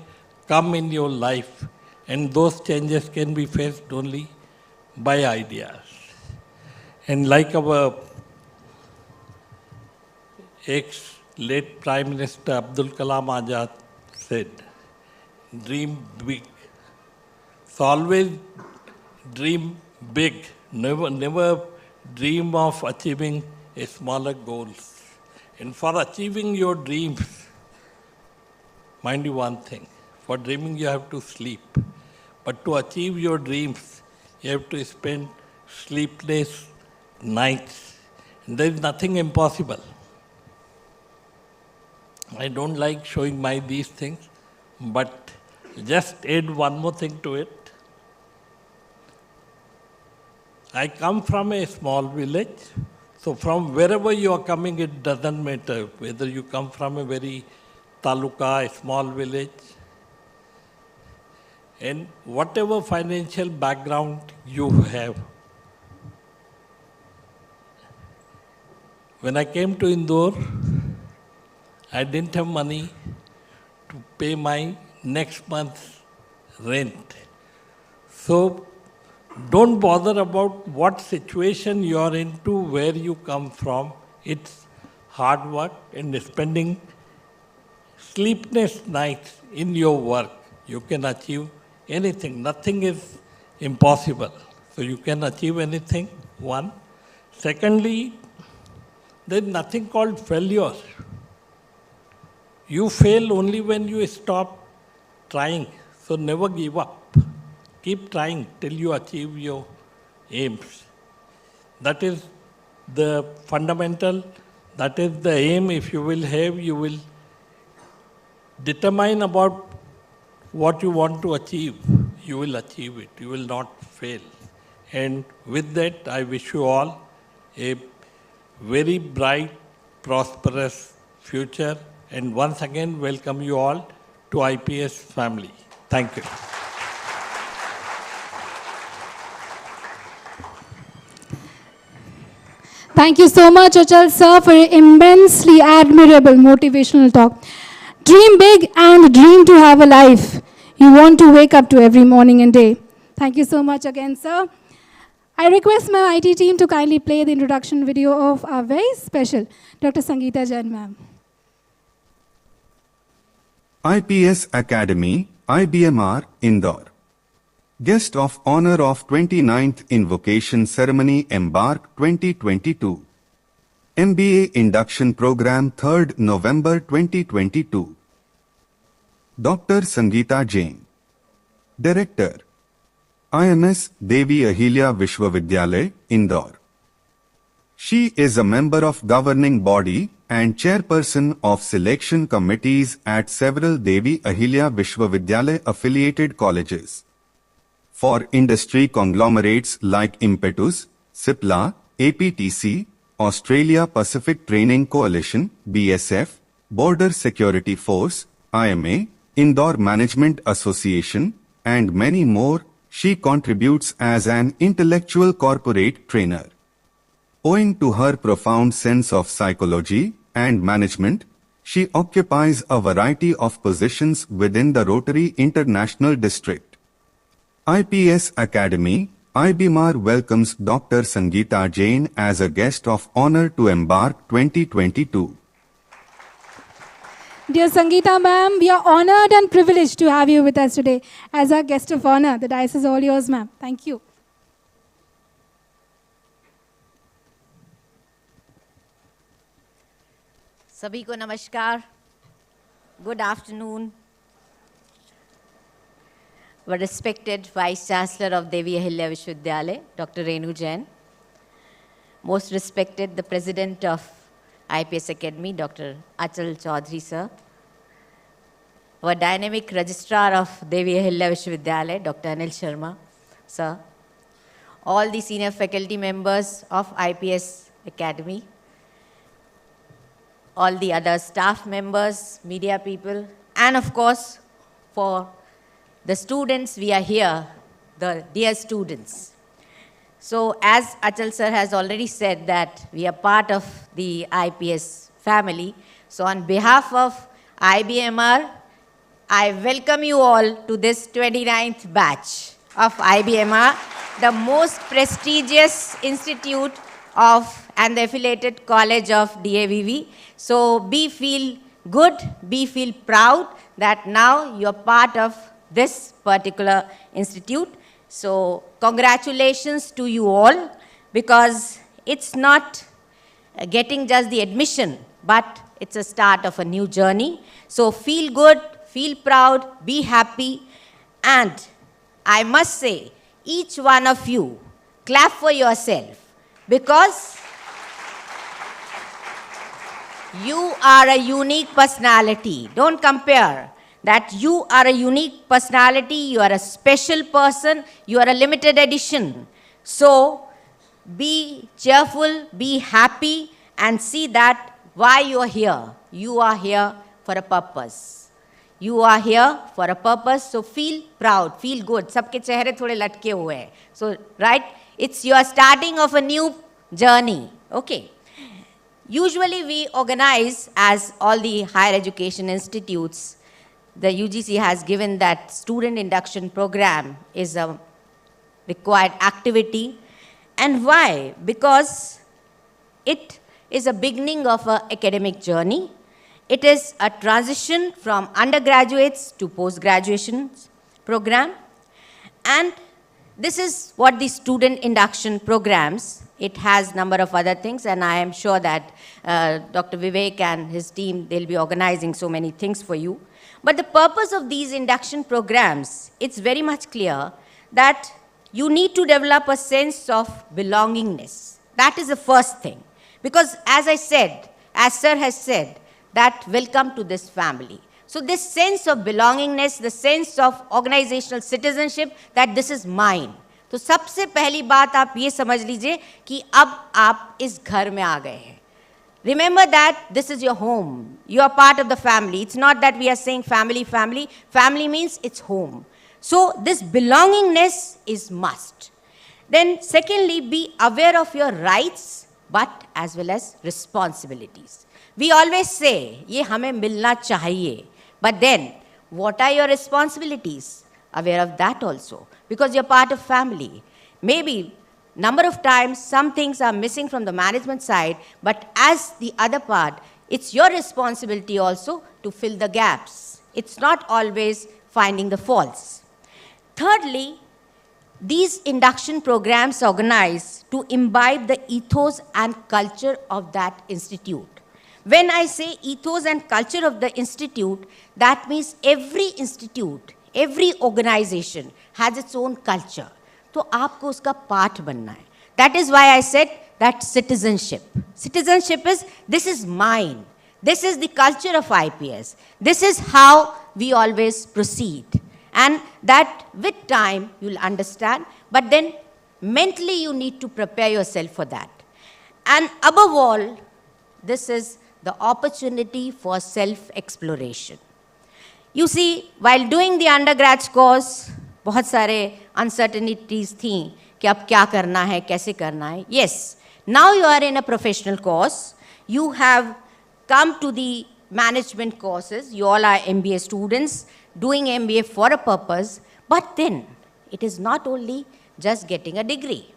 come in your life. And those changes can be faced only by ideas. And like our ex-late Prime Minister Abdul Kalam Azad said, dream big. So always dream big. Never dream of achieving a smaller goals. And for achieving your dreams, mind you one thing, for dreaming you have to sleep. But to achieve your dreams, you have to spend sleepless nights. And there is nothing impossible. I don't like showing these things, but just add one more thing to it. I come from a small village, so from wherever you are coming, it doesn't matter whether you come from a very taluka, a small village, and whatever financial background you have. When I came to Indore, I didn't have money to pay my next month's rent. So don't bother about what situation you are into, where you come from. It's hard work and spending sleepless nights in your work. You can achieve anything. Nothing is impossible. So you can achieve anything, one. Secondly, there is nothing called failure. You fail only when you stop trying. So never give up. Keep trying till you achieve your aims. That is the fundamental, that is the aim. If you will have, you will determine about what you want to achieve. You will achieve it. You will not fail. And with that, I wish you all a very bright, prosperous future. And once again, welcome you all to IPS family. Thank you. Thank you so much, Achal sir, for your immensely admirable motivational talk. Dream big and dream to have a life you want to wake up to every morning and day. Thank you so much again, sir. I request my IT team to kindly play the introduction video of our very special Dr. Sangeeta Jain ma'am. IPS Academy, IBMR, Indore. Guest of Honor of 29th Invocation Ceremony EMBARK 2022. MBA Induction Program 3rd November 2022. Dr. Sangeeta Jain. Director. IMS Devi Ahilya Vishwavidyalaya, Indore. She is a member of governing body, and chairperson of selection committees at several Devi Ahilya Vishwavidyalaya affiliated colleges. For industry conglomerates like Impetus, Cipla, APTC, Australia Pacific Training Coalition, BSF, Border Security Force, IMA, Indore Management Association, and many more, she contributes as an intellectual corporate trainer. Owing to her profound sense of psychology and management, she occupies a variety of positions within the Rotary International District. IPS Academy, IBMAR welcomes Dr. Sangeeta Jain as a guest of honor to EMBARK 2022. Dear Sangeeta ma'am, we are honored and privileged to have you with us today as our guest of honor. The dais is all yours, ma'am. Thank you. सभी को नमस्कार, good afternoon. Our respected Vice Chancellor of Devi Ahilya Vishwavidyalaya, Dr. Renu Jain. Most respected the President of IPS Academy, Dr. Achal Chaudhary sir. Our dynamic Registrar of Devi Ahilya Vishwavidyalaya, Dr. Anil Sharma sir. All the senior faculty members of IPS Academy, all the other staff members, media people, and of course, for the students, we are here, the dear students. So as Achal sir has already said that we are part of the IPS family, so on behalf of IBMR, I welcome you all to this 29th batch of IBMR, the most prestigious institute of and the affiliated college of DAVV. So be feel good, be feel proud that now you're part of this particular institute. So congratulations to you all, because it's not getting just the admission, but it's a start of a new journey. So feel good, feel proud, be happy, and I must say, each one of you, clap for yourself, because you are a unique personality. Don't compare. That you are a unique personality, you are a special person, you are a limited edition. So be cheerful, be happy, and see that why you are here. You are here for a purpose. You are here for a purpose, so feel proud, feel good. सबके चेहरे थोड़े लटके हुए हैं. So, right, it's your starting of a new journey. Okay. Usually we organize, as all the higher education institutes, the UGC has given that student induction program is a required activity. And why? Because it is a beginning of an academic journey. It is a transition from undergraduates to post-graduation program. And this is what the student induction programs. It has number of other things, and I am sure that Dr. Vivek and his team, they'll be organizing so many things for you. But the purpose of these induction programs, it's very much clear that you need to develop a sense of belongingness. That is the first thing. Because as I said, as sir has said, that welcome to this family. So this sense of belongingness, the sense of organizational citizenship, that this is mine. तो सबसे पहली बात आप ये समझ लीजिए कि अब आप इस घर में आ गए हैं. Remember that this is your home. You are part of the family. It's not that we are saying family, family. Family means it's home. So this belongingness is must. Then secondly, be aware of your rights, but as well as responsibilities. We always say, ये हमें मिलना चाहिए. But then, what are your responsibilities? Aware of that also. Because you're part of family. Maybe number of times some things are missing from the management side, but as the other part, it's your responsibility also to fill the gaps. It's not always finding the faults. Thirdly, these induction programs are organized to imbibe the ethos and culture of that institute. When I say ethos and culture of the institute, that means every institute, every organization has its own culture. तो आपको उसका part बनना है. That is why I said that citizenship. Citizenship is, this is mine. This is the culture of IPS. This is how we always proceed. And that with time you'll understand, but then mentally you need to prepare yourself for that. And above all, this is the opportunity for self-exploration. You see, while doing the undergrad course, बहुत सारे uncertainties थी कि अब क्या करना है, कैसे करना है. Yes, now you are in a professional course. You have come to the management courses. You all are MBA students doing MBA for a purpose. But then, it is not only just getting a degree.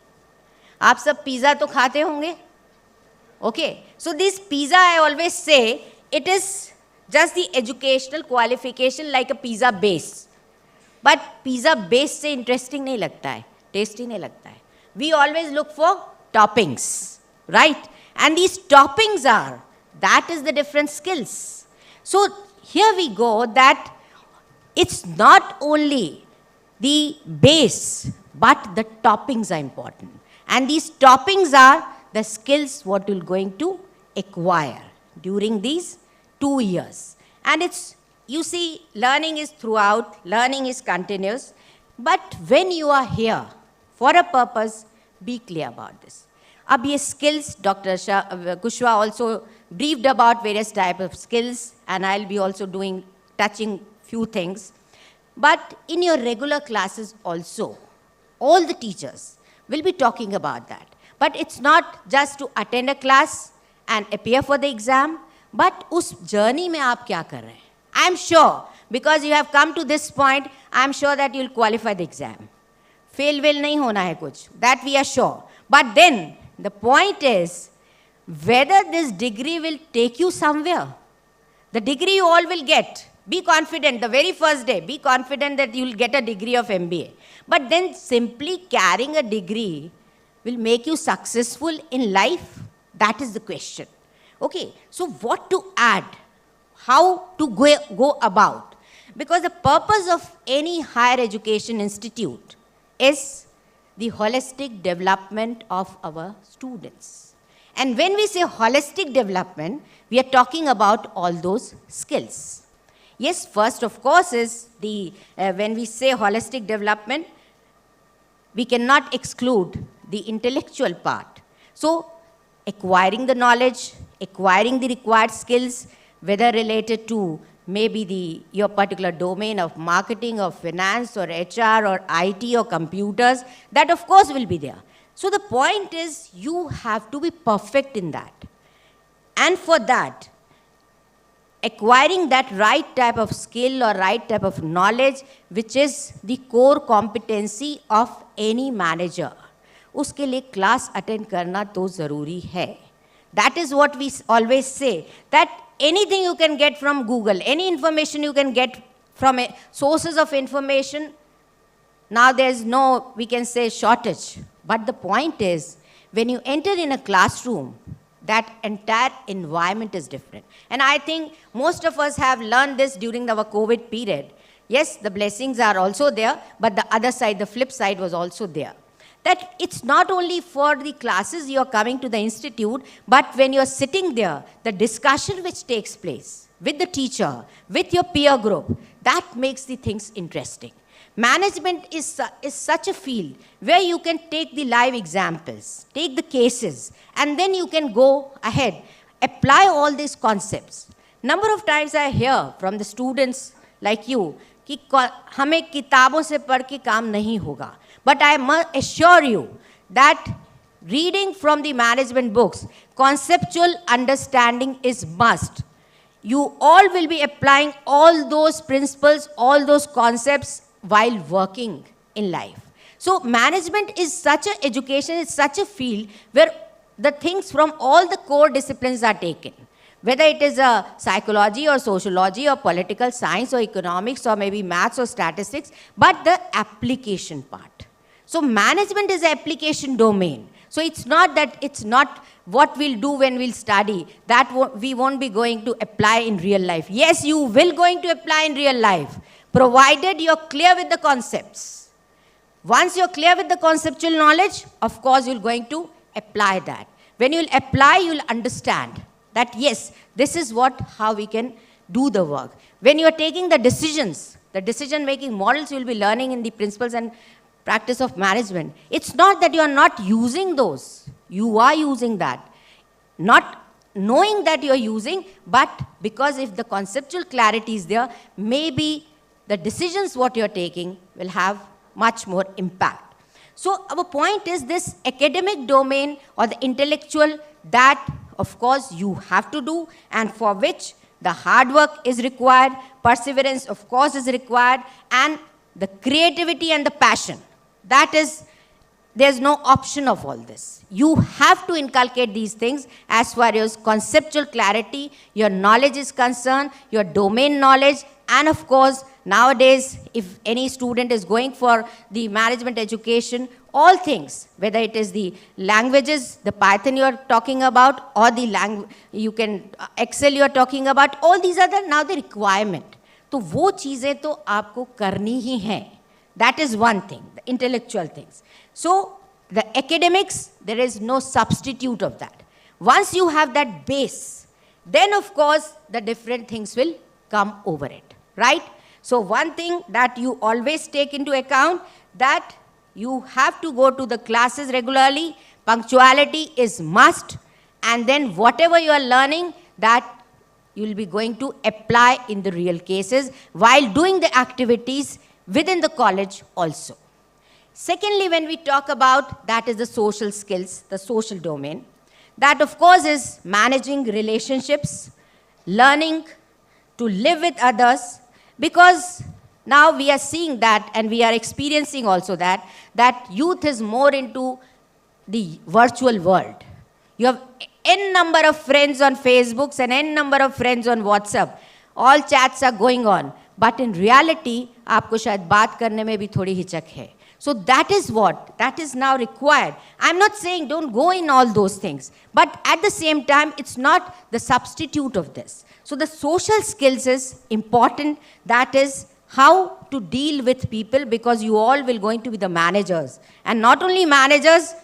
आप सब pizza तो खाते होंगे? Okay, so this pizza, I always say, it is just the educational qualification like a pizza base. But pizza base से interesting नहीं लगता है, tasty नहीं लगता है. We always look for toppings, right? And these toppings are, that is the different skills. So here we go that it's not only the base, but the toppings are important. And these toppings are the skills what you're going to acquire during these 2 years. And it's, you see, learning is throughout, learning is continuous. But when you are here for a purpose, be clear about this. Ab ye skills, Dr. Kushwa also briefed about various types of skills, and I'll be also touching few things. But in your regular classes also, all the teachers will be talking about that. But it's not just to attend a class and appear for the exam, but us journey mein aap kya kar rahe hain? I'm sure, because you have come to this point, I'm sure that you'll qualify the exam. Fail will nahi hona hai kuch, that we are sure. But then, the point is, whether this degree will take you somewhere. The degree you all will get. Be confident, the very first day, be confident that you'll get a degree of MBA. But then simply carrying a degree will make you successful in life? That is the question. Okay, so what to add? How to go about? Because the purpose of any higher education institute is the holistic development of our students. And when we say holistic development, we are talking about all those skills. Yes, first of course is the, when we say holistic development, we cannot exclude the intellectual part. So, acquiring the knowledge, acquiring the required skills, whether related to maybe your particular domain of marketing or finance or HR or IT or computers, that of course will be there. So the point is you have to be perfect in that. And for that, acquiring that right type of skill or right type of knowledge, which is the core competency of any manager, उसके लिए class attend करना तो ज़रूरी है. That is what we always say, that anything you can get from Google, any information you can get from sources of information, now there's no, we can say, shortage. But the point is, when you enter in a classroom, that entire environment is different. And I think most of us have learned this during our COVID period. Yes, the blessings are also there, but the other side, the flip side was also there. That it's not only for the classes you're coming to the institute, but when you're sitting there, the discussion which takes place with the teacher, with your peer group, that makes the things interesting. Management is such a field where you can take the live examples, take the cases, and then you can go ahead, apply all these concepts. Number of times I hear from the students like you, कि हमें किताबों से पढ़ के काम नहीं होगा. But I must assure you that reading from the management books, conceptual understanding is must. You all will be applying all those principles, all those concepts while working in life. So management is such an education, it's such a field where the things from all the core disciplines are taken. Whether it is a psychology or sociology or political science or economics or maybe maths or statistics, but the application part. So management is an application domain. So it's not that it's not what we'll do when we'll study, that we won't be going to apply in real life. Yes, you will going to apply in real life, provided you're clear with the concepts. Once you're clear with the conceptual knowledge, of course you're going to apply that. When you'll apply, you'll understand that yes, this is how we can do the work. When you're taking the decisions, the decision-making models you'll be learning in the principles and practice of management, it's not that you are not using those. You are using that. Not knowing that you're using, but because if the conceptual clarity is there, maybe the decisions what you're taking will have much more impact. So our point is this academic domain or the intellectual, that of course you have to do, and for which the hard work is required, perseverance of course is required, and the creativity and the passion. That is, there's no option of all this. You have to inculcate these things as far as conceptual clarity, your knowledge is concerned, your domain knowledge, and of course, nowadays, if any student is going for the management education, all things, whether it is the languages, the Python you are talking about, or the you can Excel you are talking about, all these are now the requirement. तो वो चीज़ें तो आपको करनी ही हैं. That is one thing, the intellectual things. So the academics, there is no substitute of that. Once you have that base, then of course the different things will come over it, right? So one thing that you always take into account, that you have to go to the classes regularly, punctuality is must, and then whatever you are learning, that you will be going to apply in the real cases while doing the activities within the college also. Secondly, when we talk about, that is the social skills, the social domain, that of course is managing relationships, learning to live with others, because now we are seeing that, and we are experiencing also that youth is more into the virtual world. You have n number of friends on Facebook and n number of friends on WhatsApp. All chats are going on. But in reality, आपको शायद बात करने में भी थोड़ी हिचक है. So that is now required. I'm not saying don't go in all those things, but at the same time, it's not the substitute of this. So the social skills is important. That is how to deal with people, because you all will going to be the managers. And not only managers,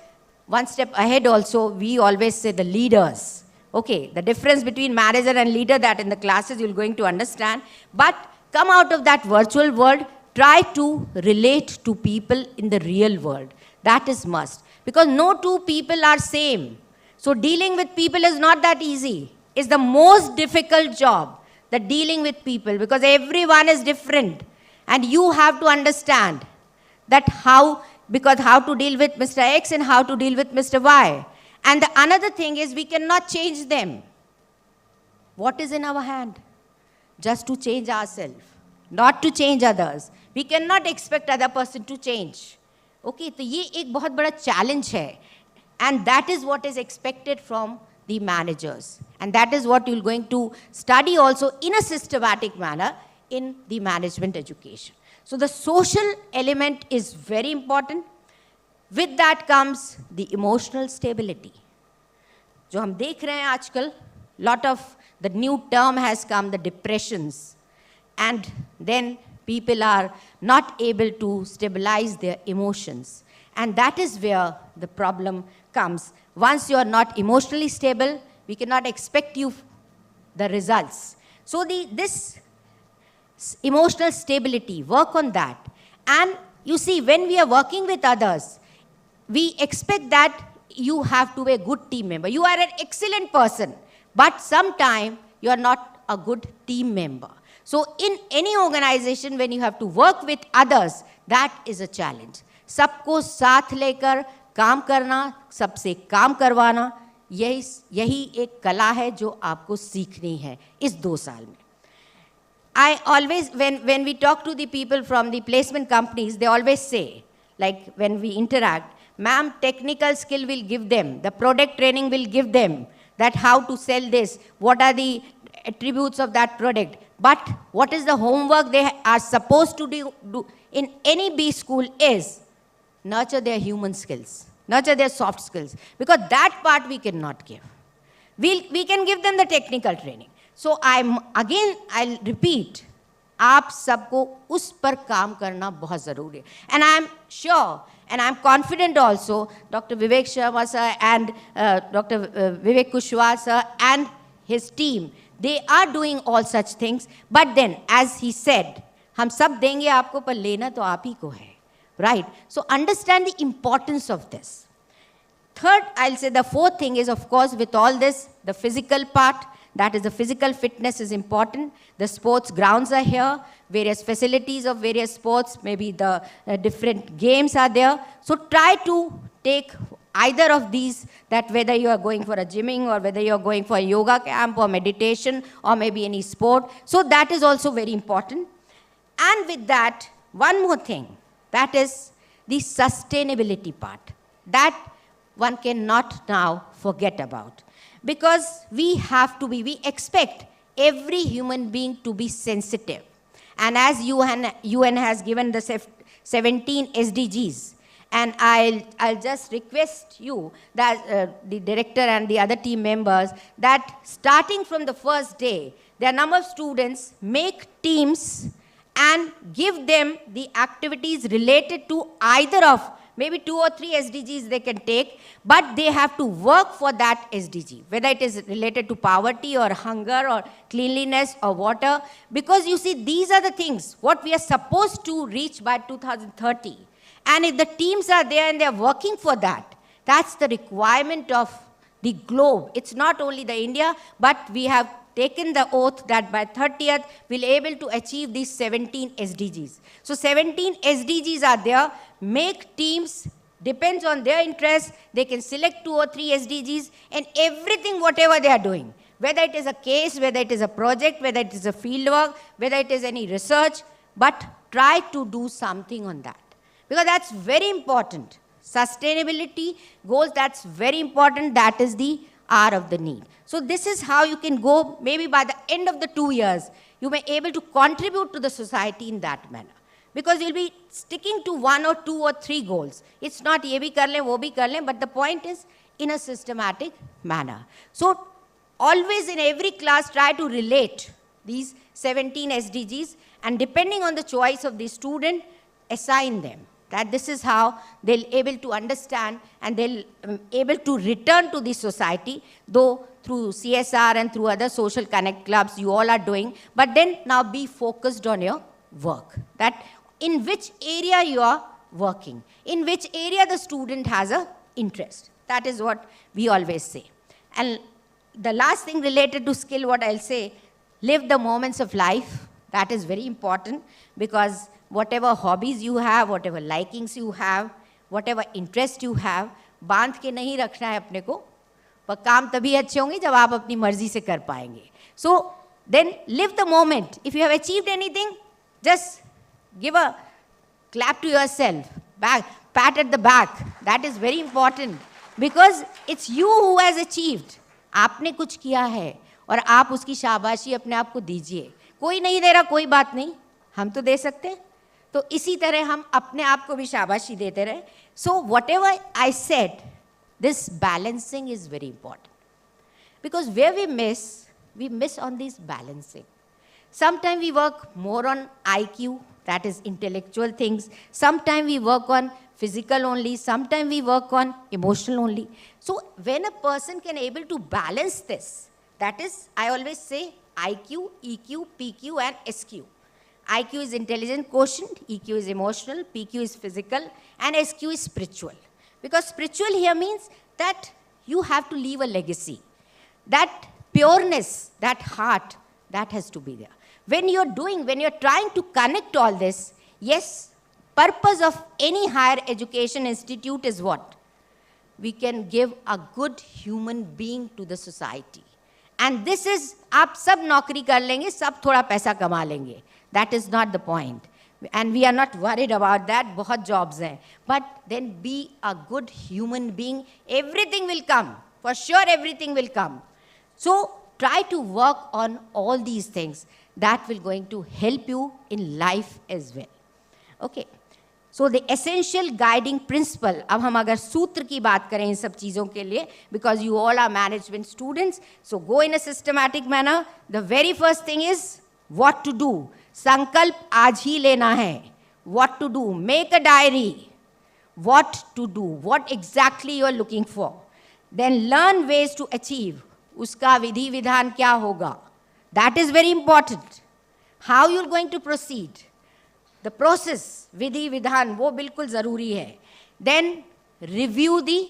one step ahead also, we always say the leaders. Okay, the difference between manager and leader, that in the classes you're going to understand. But come out of that virtual world, try to relate to people in the real world. That is must. Because no two people are same. So dealing with people is not that easy. It's the most difficult job, the dealing with people, because everyone is different. And you have to understand that how to deal with Mr. X and how to deal with Mr. Y. And the another thing is we cannot change them. What is in our hand? Just to change ourselves, not to change others. We cannot expect other person to change. Okay, so ये एक बहुत बड़ा challenge है. And that is what is expected from the managers. And that is what you're going to study also in a systematic manner in the management education. So the social element is very important. With that comes the emotional stability. जो हम देख रहे हैं आजकल, lot of the new term has come, the depressions. And then people are not able to stabilize their emotions. And that is where the problem comes. Once you are not emotionally stable, we cannot expect you the results. So this emotional stability, work on that. And you see, when we are working with others, we expect that you have to be a good team member. You are an excellent person, but sometimes you are not a good team member. So in any organization, when you have to work with others, that is a challenge. सबको साथ लेकर काम करना, सबसे काम करवाना, यही एक कला है जो आपको सीखनी है इस 2 साल में. I always, when we talk to the people from the placement companies, they always say, like when we interact, ma'am, technical skill will give them, the product training will give them, that how to sell this, what are the attributes of that product. But what is the homework they are supposed to do in any B school is nurture their human skills, nurture their soft skills, because that part we cannot give. We can give them the technical training. So I'll repeat, आप सबको उस पर काम करना बहुत ज़रूरी है. And I am sure and I'm confident also, Dr. Vivek Sharma sir and Dr. Vivek Kushwaha sir and his team, they are doing all such things. But then, as he said, हम सब देंगे आपको पर लेना तो आप ही को है, right? So understand the importance of this. Third, I'll say the fourth thing is, of course, with all this, the physical part. That is, the physical fitness is important. The sports grounds are here. Various facilities of various sports, maybe the different games are there. So try to take either of these, that whether you are going for a gymming or whether you are going for a yoga camp or meditation or maybe any sport. So that is also very important. And with that, one more thing, that is the sustainability part. That one cannot now forget about. Because we expect every human being to be sensitive. And as UN has given the 17 SDGs, and I'll just request you, that the director and the other team members, that starting from the first day, there are a number of students, make teams and give them the activities related to either of maybe 2 or 3 SDGs they can take, but they have to work for that SDG, whether it is related to poverty or hunger or cleanliness or water. Because you see, these are the things what we are supposed to reach by 2030. And if the teams are there and they are working for that, that's the requirement of the globe. It's not only the India, but we have taken the oath that by 30th, we'll be able to achieve these 17 SDGs. So 17 SDGs are there. Make teams, depends on their interest. They can select 2 or 3 SDGs and everything, whatever they are doing. Whether it is a case, whether it is a project, whether it is a field work, whether it is any research, but try to do something on that. Because that's very important. Sustainability goals, that's very important. That is the hour of the need. So this is how you can go, maybe by the end of the 2 years, you may be able to contribute to the society in that manner. Because you'll be sticking to 1 or 2 or 3 goals. It's not ye bhi kar le, wo bhi kar le, but the point is in a systematic manner. So always in every class try to relate these 17 SDGs, and depending on the choice of the student, assign them. That this is how they'll able to understand and they'll able to return to the society, though through CSR and through other social connect clubs you all are doing, but then now be focused on your work. That in which area you are working, in which area the student has an interest. That is what we always say. And the last thing related to skill, what I'll say, live the moments of life. That is very important, because whatever hobbies you have, whatever likings you have, whatever interest you have, बांध के नहीं रखना है अपने को, पर काम तभी अच्छे होंगे जब आप अपनी मर्जी से कर पाएंगे. So then live the moment. If you have achieved anything, just give a clap to yourself, pat at the back. That is very important, because it's you who has achieved. आपने कुछ किया है और आप उसकी शाबाशी अपने आप को दीजिए. कोई नहीं दे रहा, कोई बात नहीं, हम तो दे सकते हैं. तो इसी तरह हम अपने आप को भी शाबाशी देते रहे. So whatever I said, this balancing is very important. Because where we miss on this balancing. Sometimes we work more on IQ, that is intellectual things. Sometimes we work on physical only. Sometimes we work on emotional only. So when a person can able to balance this, that is, I always say IQ, EQ, PQ and SQ. IQ is intelligent quotient, EQ is emotional, PQ is physical, and SQ is spiritual. Because spiritual here means that you have to leave a legacy. That pureness, that heart, that has to be there. When you're trying to connect all this, yes, purpose of any higher education institute is what? We can give a good human being to the society. And this is, आप सब नौकरी कर लेंगे, सब थोड़ा पैसा कमा लेंगे. That is not the point. And we are not worried about that. बहुत jobs हैं. But then be a good human being. Everything will come. For sure, everything will come. So try to work on all these things. That will going to help you in life as well. Okay. So the essential guiding principle, अब हम अगर सूत्र की बात करें इन सब चीज़ों के लिए, because you all are management students, so go in a systematic manner. The very first thing is what to do. संकल्प आज ही लेना है. What to do? Make a diary. What to do? What exactly you are looking for? Then learn ways to achieve. उसका विधि विधान क्या होगा? That is very important. How you are going to proceed? The process, विधि विधान, वो बिल्कुल ज़रूरी है. Then review the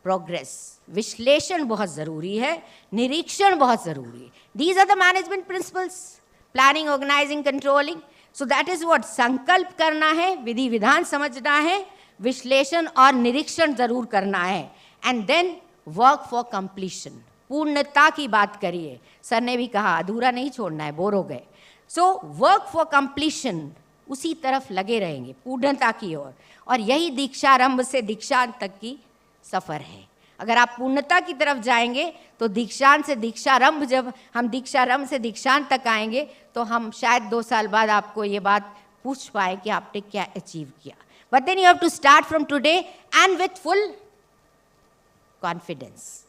progress. विश्लेषण बहुत ज़रूरी है, निरीक्षण बहुत ज़रूरी है. These are the management principles. Planning, organizing, controlling. So that is what संकल्प करना है, विधि विधान समझना है, विश्लेषण और निरीक्षण जरूर करना है. And then work for completion. पूर्णता की बात करिए. सर ने भी कहा अधूरा नहीं छोड़ना है, बोर हो गए. So work for completion. उसी तरफ लगे रहेंगे पूर्णता की ओर. और यही दीक्षारंभ से दीक्षांत तक की सफर है. अगर आप पूर्णता की तरफ जाएंगे तो दीक्षांत से दीक्षारंभ, जब हम दीक्षारंभ से दीक्षांत तक आएंगे तो हम शायद 2 साल बाद आपको ये बात पूछ पाए कि आपने क्या अचीव किया. But then you have to start from today and with full confidence,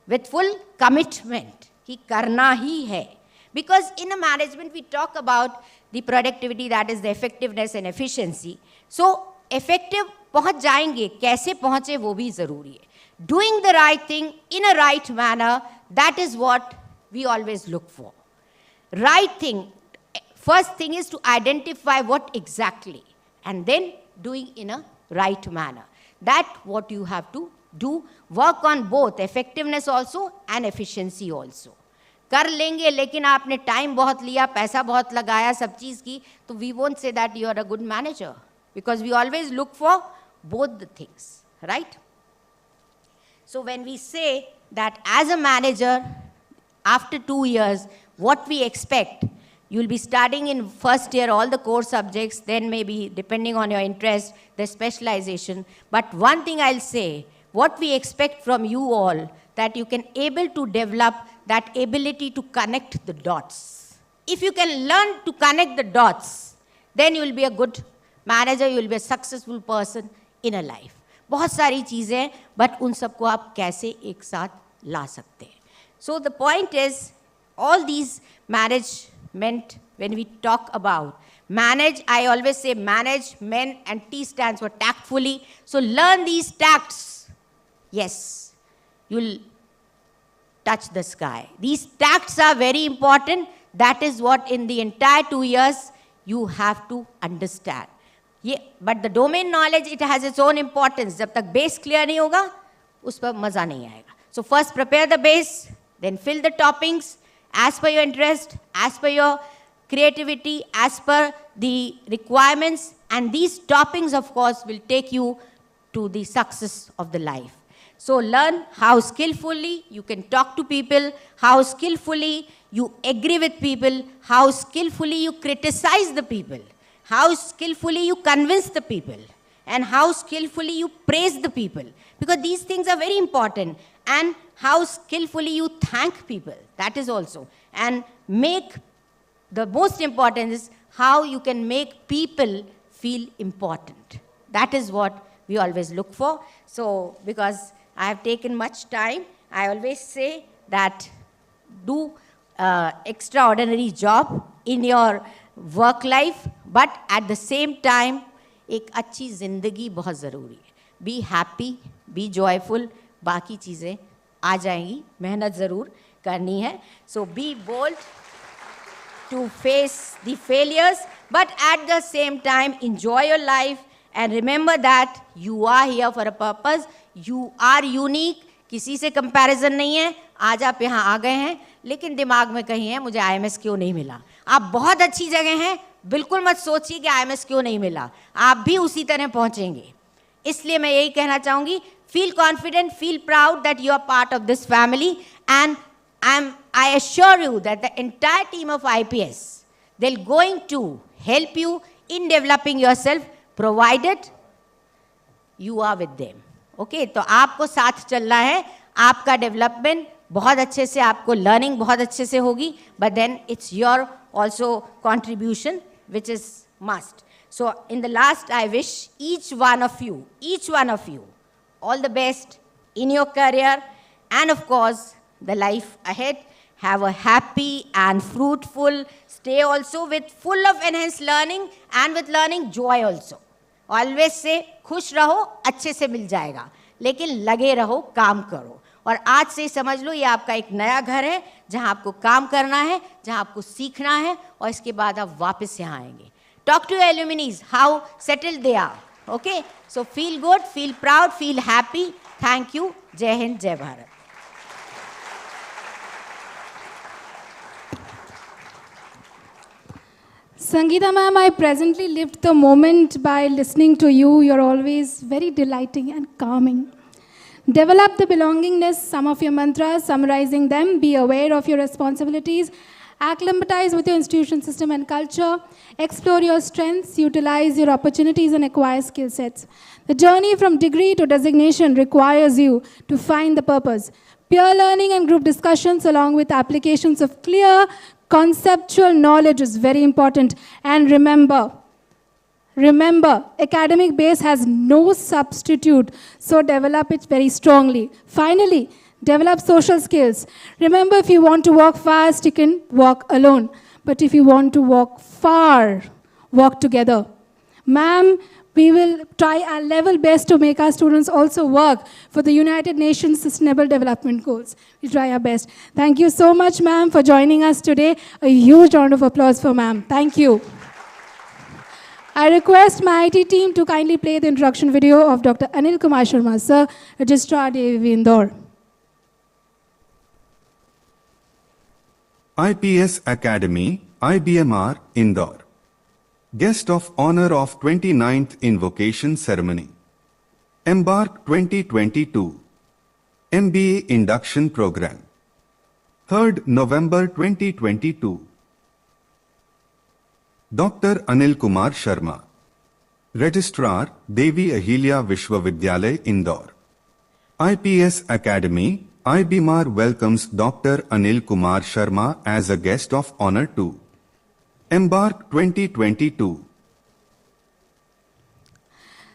with full commitment कि करना ही है. Because in a management we talk about the productivity, that is the effectiveness and efficiency. So effective पहुंच जाएंगे, कैसे पहुंचे वो भी ज़रूरी है. Doing the right thing in a right manner, that is what we always look for. Right thing, first thing is to identify what exactly, and then doing in a right manner. That what you have to do. Work on both effectiveness also and efficiency also. कर लेंगे लेकिन आपने time बहुत लिया, पैसा बहुत लगाया सब चीज़ की, तो we won't say that you are a good manager, because we always look for both the things, right? So when we say that as a manager, after 2 years, what we expect, you will be studying in first year all the core subjects, then maybe depending on your interest, the specialization. But one thing I'll say, what we expect from you all, that you can able to develop that ability to connect the dots. If you can learn to connect the dots, then you will be a good manager, you will be a successful person in a life. बहुत सारी चीज़ें हैं, but उन सबको आप कैसे एक साथ ला सकते हैं. So the point is, all these management, when we talk about manage, I always say manage, men, and T stands for tactfully. So learn these tacts. Yes, you'll touch the sky. These tacts are very important. That is what in the entire 2 years you have to understand. ये but the domain knowledge it has its own importance. जब तक base clear नहीं होगा उस पर मज़ा नहीं आएगा. So first prepare the base, then fill the toppings as per your interest, as per your creativity, as per the requirements, and these toppings of course will take you to the success of the life. So learn how skillfully you can talk to people, how skillfully you agree with people, how skillfully you criticize the people, how skillfully you convince the people, and how skillfully you praise the people, because these things are very important, and how skillfully you thank people, that is also, and make the most important is how you can make people feel important. That is what we always look for. So because I have taken much time, I always say that do extraordinary job in your work life, but at the same time एक अच्छी ज़िंदगी बहुत ज़रूरी है. Be happy, be joyful, बाकी चीज़ें आ जाएंगी, मेहनत ज़रूर करनी है. So be bold to face the failures, but at the same time enjoy your life and remember that you are here for a purpose. You are unique. किसी से comparison नहीं है. आज आप यहाँ आ गए हैं लेकिन दिमाग में कहीं है मुझे IMS क्यों नहीं मिला. आप बहुत अच्छी जगह हैं, बिल्कुल मत सोचिए कि IMS क्यों नहीं मिला. आप भी उसी तरह पहुँचेंगे. इसलिए मैं यही कहना चाहूँगी, feel confident, feel proud that you are part of this family, and I assure you that the entire team of IPS, they're going to help you in developing yourself, provided you are with them. Okay, तो आपको साथ चलना है. आपका development बहुत अच्छे से, आपको learning बहुत अच्छे से होगी, but then it's your also contribution which is must. So in the last, I wish each one of you, all the best in your career and of course the life ahead. Have a happy and fruitful stay also with full of enhanced learning and with learning joy also. Always say खुश रहो, अच्छे से मिल जाएगा, लेकिन लगे रहो, काम करो. और आज से समझ लो ये आपका एक नया घर है जहां आपको काम करना है, जहां आपको सीखना है, और इसके बाद आप वापस यहाँ आएंगे. Talk to your alumni how settled they are. Okay, so feel good, feel proud, feel happy. Thank you. Jai Hind, Jai Bharat. Sangeeta ma'am, I presently lived the moment by listening to you. You're always very delighting and calming. Develop the belongingness, some of your mantras, summarizing them, be aware of your responsibilities, acclimatize with your institution system and culture, explore your strengths, utilize your opportunities and acquire skill sets. The journey from degree to designation requires you to find the purpose. Peer learning and group discussions along with applications of clear conceptual knowledge is very important. And remember, academic base has no substitute, so develop it very strongly. Finally, develop social skills. Remember, if you want to walk fast, you can walk alone. But if you want to walk far, walk together. Ma'am, we will try our level best to make our students also work for the United Nations Sustainable Development Goals. We try our best. Thank you so much, ma'am, for joining us today. A huge round of applause for ma'am. Thank you. I request my IT team to kindly play the introduction video of Dr. Anil Kumar Sharma, Sir, Registrar DAV Indore. IPS Academy, IBMR, Indore. Guest of Honor of 29th Invocation Ceremony. EMBARK 2022. MBA Induction Program. 3rd November 2022. Dr. Anil Kumar Sharma. Registrar, Devi Ahilya Vishwavidyalaya, Indore. IPS Academy, IBMR welcomes Dr. Anil Kumar Sharma as a guest of honor to EMBARK 2022.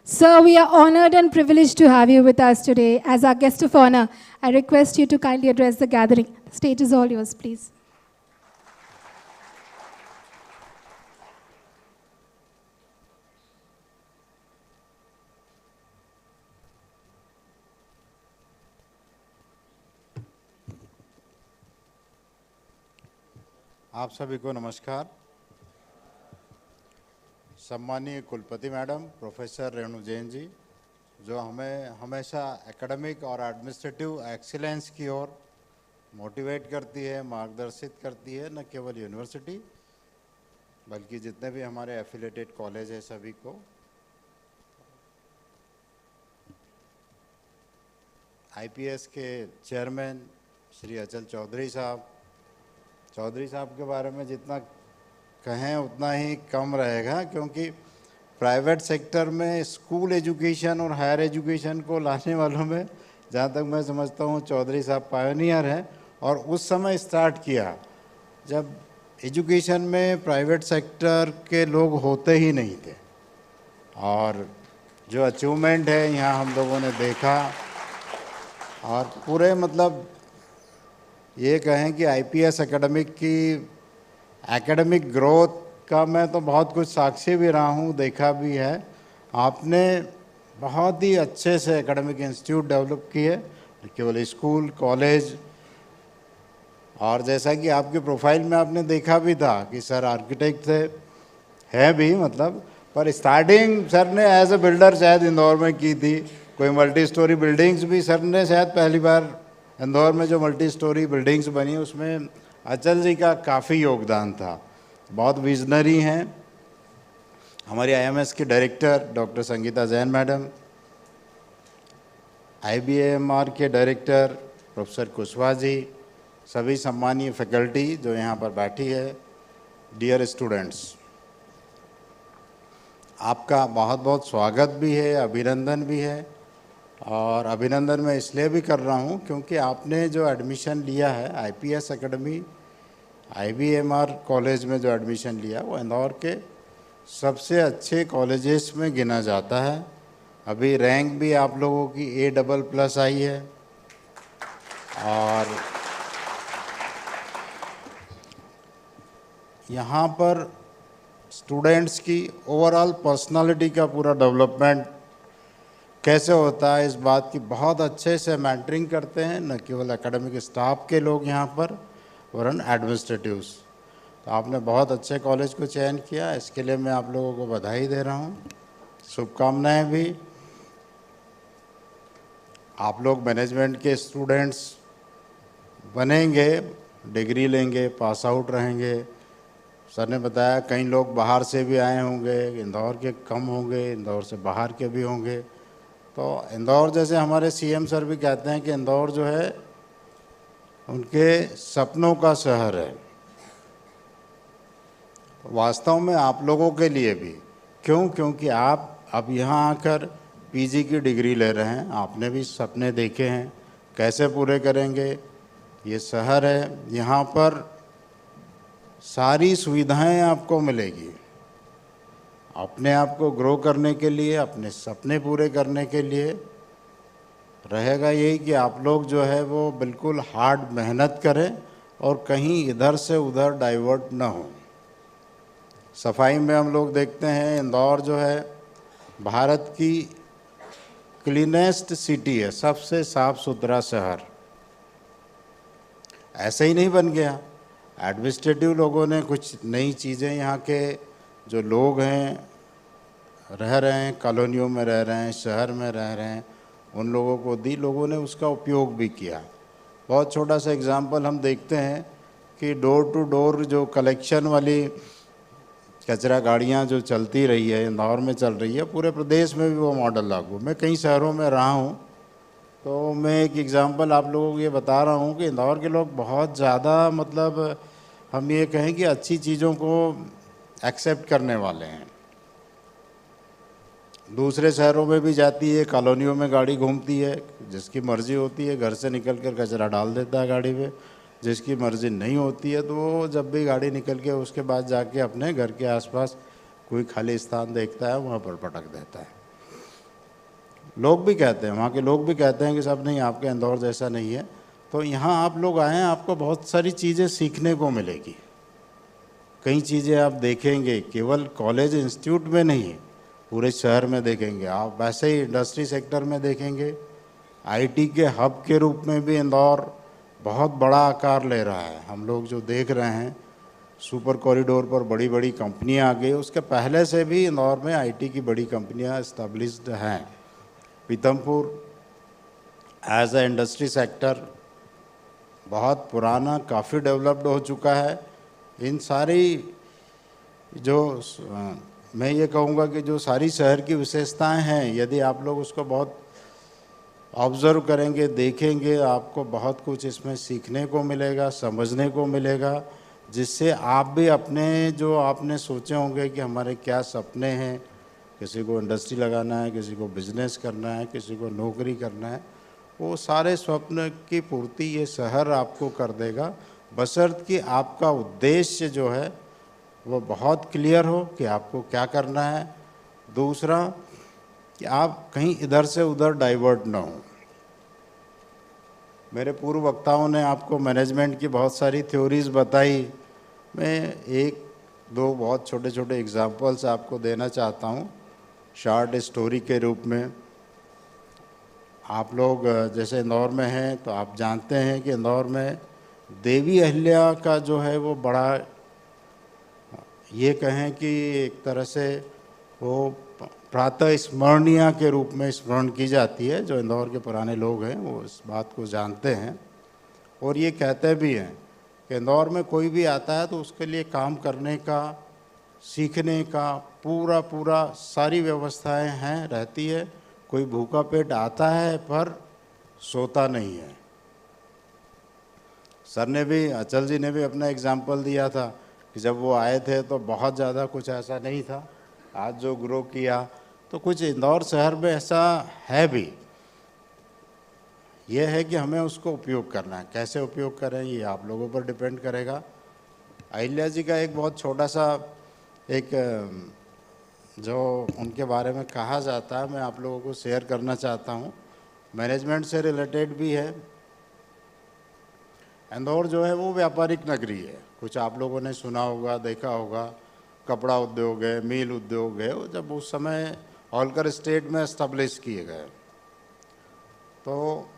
Sir, we are honored and privileged to have you with us today as our guest of honor. I request you to kindly address the gathering. The stage is all yours, please. आप सभी को नमस्कार. सम्मानीय कुलपति madam professor Renu Jain ji, जो हमें हमेशा academic और एडमिनिस्ट्रेटिव एक्सीलेंस की ओर मोटिवेट करती है, मार्गदर्शित करती है, न केवल यूनिवर्सिटी बल्कि जितने भी हमारे एफिलिएटेड कॉलेज है सभी को. आईपीएस के चेयरमैन श्री अचल चौधरी साहब के बारे में जितना कहें उतना ही कम रहेगा, क्योंकि प्राइवेट सेक्टर में स्कूल एजुकेशन और हायर एजुकेशन को लाने वालों में जहाँ तक मैं समझता हूँ चौधरी साहब पायोनियर हैं. और उस समय स्टार्ट किया जब एजुकेशन में प्राइवेट सेक्टर के लोग होते ही नहीं थे, और जो अचीवमेंट है यहाँ हम लोगों ने देखा. और पूरे मतलब ये कहें कि आईपीएस एकेडमिक ग्रोथ का मैं तो बहुत कुछ साक्षी भी रहा हूँ, देखा भी है. आपने बहुत ही अच्छे से एकेडमिक इंस्टीट्यूट डेवलप किए, केवल स्कूल कॉलेज. और जैसा कि आपके प्रोफाइल में आपने देखा भी था कि सर आर्किटेक्ट थे, हैं भी मतलब, पर स्टार्टिंग सर ने एज ए बिल्डर शायद इंदौर में की थी. कोई मल्टी स्टोरी बिल्डिंग्स भी सर ने शायद पहली बार इंदौर में जो मल्टी स्टोरी बिल्डिंग्स बनी उसमें अचल जी का काफ़ी योगदान था. बहुत विजनरी हैं. हमारी आईएमएस की director doctor Sangeeta Jain madam, IBMR के डायरेक्टर प्रोफेसर कुशवाहा जी, सभी सम्मानीय फैकल्टी जो यहाँ पर बैठी है, डियर स्टूडेंट्स, आपका बहुत बहुत स्वागत भी है, अभिनंदन भी है. और अभिनंदन मैं इसलिए भी कर रहा हूँ क्योंकि आपने जो एडमिशन लिया है आईपीएस एकेडमी आईबीएमआर कॉलेज में जो एडमिशन लिया वो इंदौर के सबसे अच्छे कॉलेजेस में गिना जाता है. अभी रैंक भी आप लोगों की A++ आई है. और यहाँ पर स्टूडेंट्स की ओवरऑल पर्सनालिटी का पूरा डेवलपमेंट कैसे होता है, इस बात की बहुत अच्छे से मेंटरिंग करते हैं, न केवल एकेडमिक स्टाफ के लोग यहाँ पर वरन एडमिनिस्ट्रेटिव्स। तो आपने बहुत अच्छे कॉलेज को चयन किया, इसके लिए मैं आप लोगों को बधाई दे रहा हूँ, शुभकामनाएं भी। आप लोग मैनेजमेंट के स्टूडेंट्स बनेंगे, डिग्री लेंगे, पास आउट रहेंगे। सर ने बताया कई लोग बाहर से भी आए होंगे, इंदौर के कम होंगे, इंदौर से बाहर के भी होंगे। तो इंदौर, जैसे हमारे सीएम सर भी कहते हैं कि इंदौर जो है उनके सपनों का शहर है। वास्तव में आप लोगों के लिए भी, क्यों? क्योंकि आप अब यहाँ आकर पीजी की डिग्री ले रहे हैं, आपने भी सपने देखे हैं, कैसे पूरे करेंगे। ये शहर है, यहाँ पर सारी सुविधाएं आपको मिलेगी। अपने आप को ग्रो करने के लिए, अपने सपने पूरे करने के लिए रहेगा यही कि आप लोग जो है वो बिल्कुल हार्ड मेहनत करें और कहीं इधर से उधर डाइवर्ट ना हो। सफाई में हम लोग देखते हैं इंदौर जो है भारत की क्लीनेस्ट सिटी है, सबसे साफ सुथरा शहर। ऐसे ही नहीं बन गया, एडमिनिस्ट्रेटिव लोगों ने कुछ नई चीज़ें यहाँ के जो लोग हैं, रह रहे हैं, कॉलोनियों में रह रहे हैं, शहर में रह रहे हैं, उन लोगों को दी, लोगों ने उसका उपयोग भी किया। बहुत छोटा सा एग्जांपल हम देखते हैं कि डोर टू डोर जो कलेक्शन वाली कचरा गाड़ियाँ जो चलती रही है, इंदौर में चल रही है, पूरे प्रदेश में भी वो मॉडल लागू। मैं कई शहरों में रहा हूँ, तो मैं एक एग्जांपल आप लोगों को ये बता रहा हूँ कि इंदौर के लोग बहुत ज़्यादा, मतलब हम ये कहें कि अच्छी चीज़ों को एक्सेप्ट करने वाले हैं। दूसरे शहरों में भी जाती है, कॉलोनियों में गाड़ी घूमती है, जिसकी मर्ज़ी होती है घर से निकल कर कचरा डाल देता है गाड़ी पे, जिसकी मर्ज़ी नहीं होती है तो वो जब भी गाड़ी निकल के उसके बाद जाके अपने घर के आसपास कोई खाली स्थान देखता है वहाँ पर पटक देता है। लोग भी कहते हैं, वहाँ के लोग भी कहते हैं कि साहब नहीं, आपके इंदौर जैसा नहीं है। तो यहाँ आप लोग आएँ, आपको बहुत सारी चीज़ें सीखने को मिलेगी, कई चीज़ें आप देखेंगे, केवल कॉलेज इंस्टीट्यूट में नहीं, पूरे शहर में देखेंगे आप। वैसे ही इंडस्ट्री सेक्टर में देखेंगे, आईटी के हब के रूप में भी इंदौर बहुत बड़ा आकार ले रहा है। हम लोग जो देख रहे हैं, सुपर कॉरिडोर पर बड़ी बड़ी कंपनियां आ गई, उसके पहले से भी इंदौर में आईटी की बड़ी कंपनियां इस्टेब्लिश्ड हैं। Pithampur as a industry sector बहुत पुराना, काफ़ी डेवलप्ड हो चुका है। इन सारी जो मैं ये कहूँगा कि जो सारी शहर की विशेषताएं हैं, यदि आप लोग उसको बहुत ऑब्ज़र्व करेंगे, देखेंगे, आपको बहुत कुछ इसमें सीखने को मिलेगा, समझने को मिलेगा, जिससे आप भी अपने जो आपने सोचे होंगे कि हमारे क्या सपने हैं, किसी को इंडस्ट्री लगाना है, किसी को बिजनेस करना है, किसी को नौकरी करना है, वो सारे स्वप्न की पूर्ति ये शहर आपको कर देगा, बशर्ते कि आपका उद्देश्य जो है वो बहुत क्लियर हो कि आपको क्या करना है। दूसरा कि आप कहीं इधर से उधर डाइवर्ट ना हो। मेरे पूर्व वक्ताओं ने आपको मैनेजमेंट की बहुत सारी थ्योरीज बताई, मैं एक दो बहुत छोटे छोटे एग्जांपल्स आपको देना चाहता हूँ शॉर्ट स्टोरी के रूप में। आप लोग जैसे इंदौर में हैं तो आप जानते हैं कि इंदौर में देवी अहिल्या का जो है वो बड़ा, ये कहें कि एक तरह से वो प्रातः स्मरणीय के रूप में स्मरण की जाती है। जो इंदौर के पुराने लोग हैं वो इस बात को जानते हैं और ये कहते भी हैं कि इंदौर में कोई भी आता है तो उसके लिए काम करने का, सीखने का पूरा सारी व्यवस्थाएं हैं, रहती है। कोई भूखा पेट आता है पर सोता नहीं है। सर ने भी, अचल जी ने भी अपना एग्जाम्पल दिया था कि जब वो आए थे तो बहुत ज़्यादा कुछ ऐसा नहीं था, आज जो ग्रो किया तो कुछ इंदौर शहर में ऐसा है भी। ये है कि हमें उसको उपयोग करना है, कैसे उपयोग करें ये आप लोगों पर डिपेंड करेगा। अहिल्या जी का एक बहुत छोटा सा एक जो उनके बारे में कहा जाता है मैं आप लोगों को शेयर करना चाहता हूँ, मैनेजमेंट से रिलेटेड भी है। इंदौर जो है वो व्यापारिक नगरी है, कुछ आप लोगों ने सुना होगा, देखा होगा, कपड़ा उद्योग है, मील उद्योग है, वो जब उस समय होलकर स्टेट में एस्टेब्लिश किए गए। तो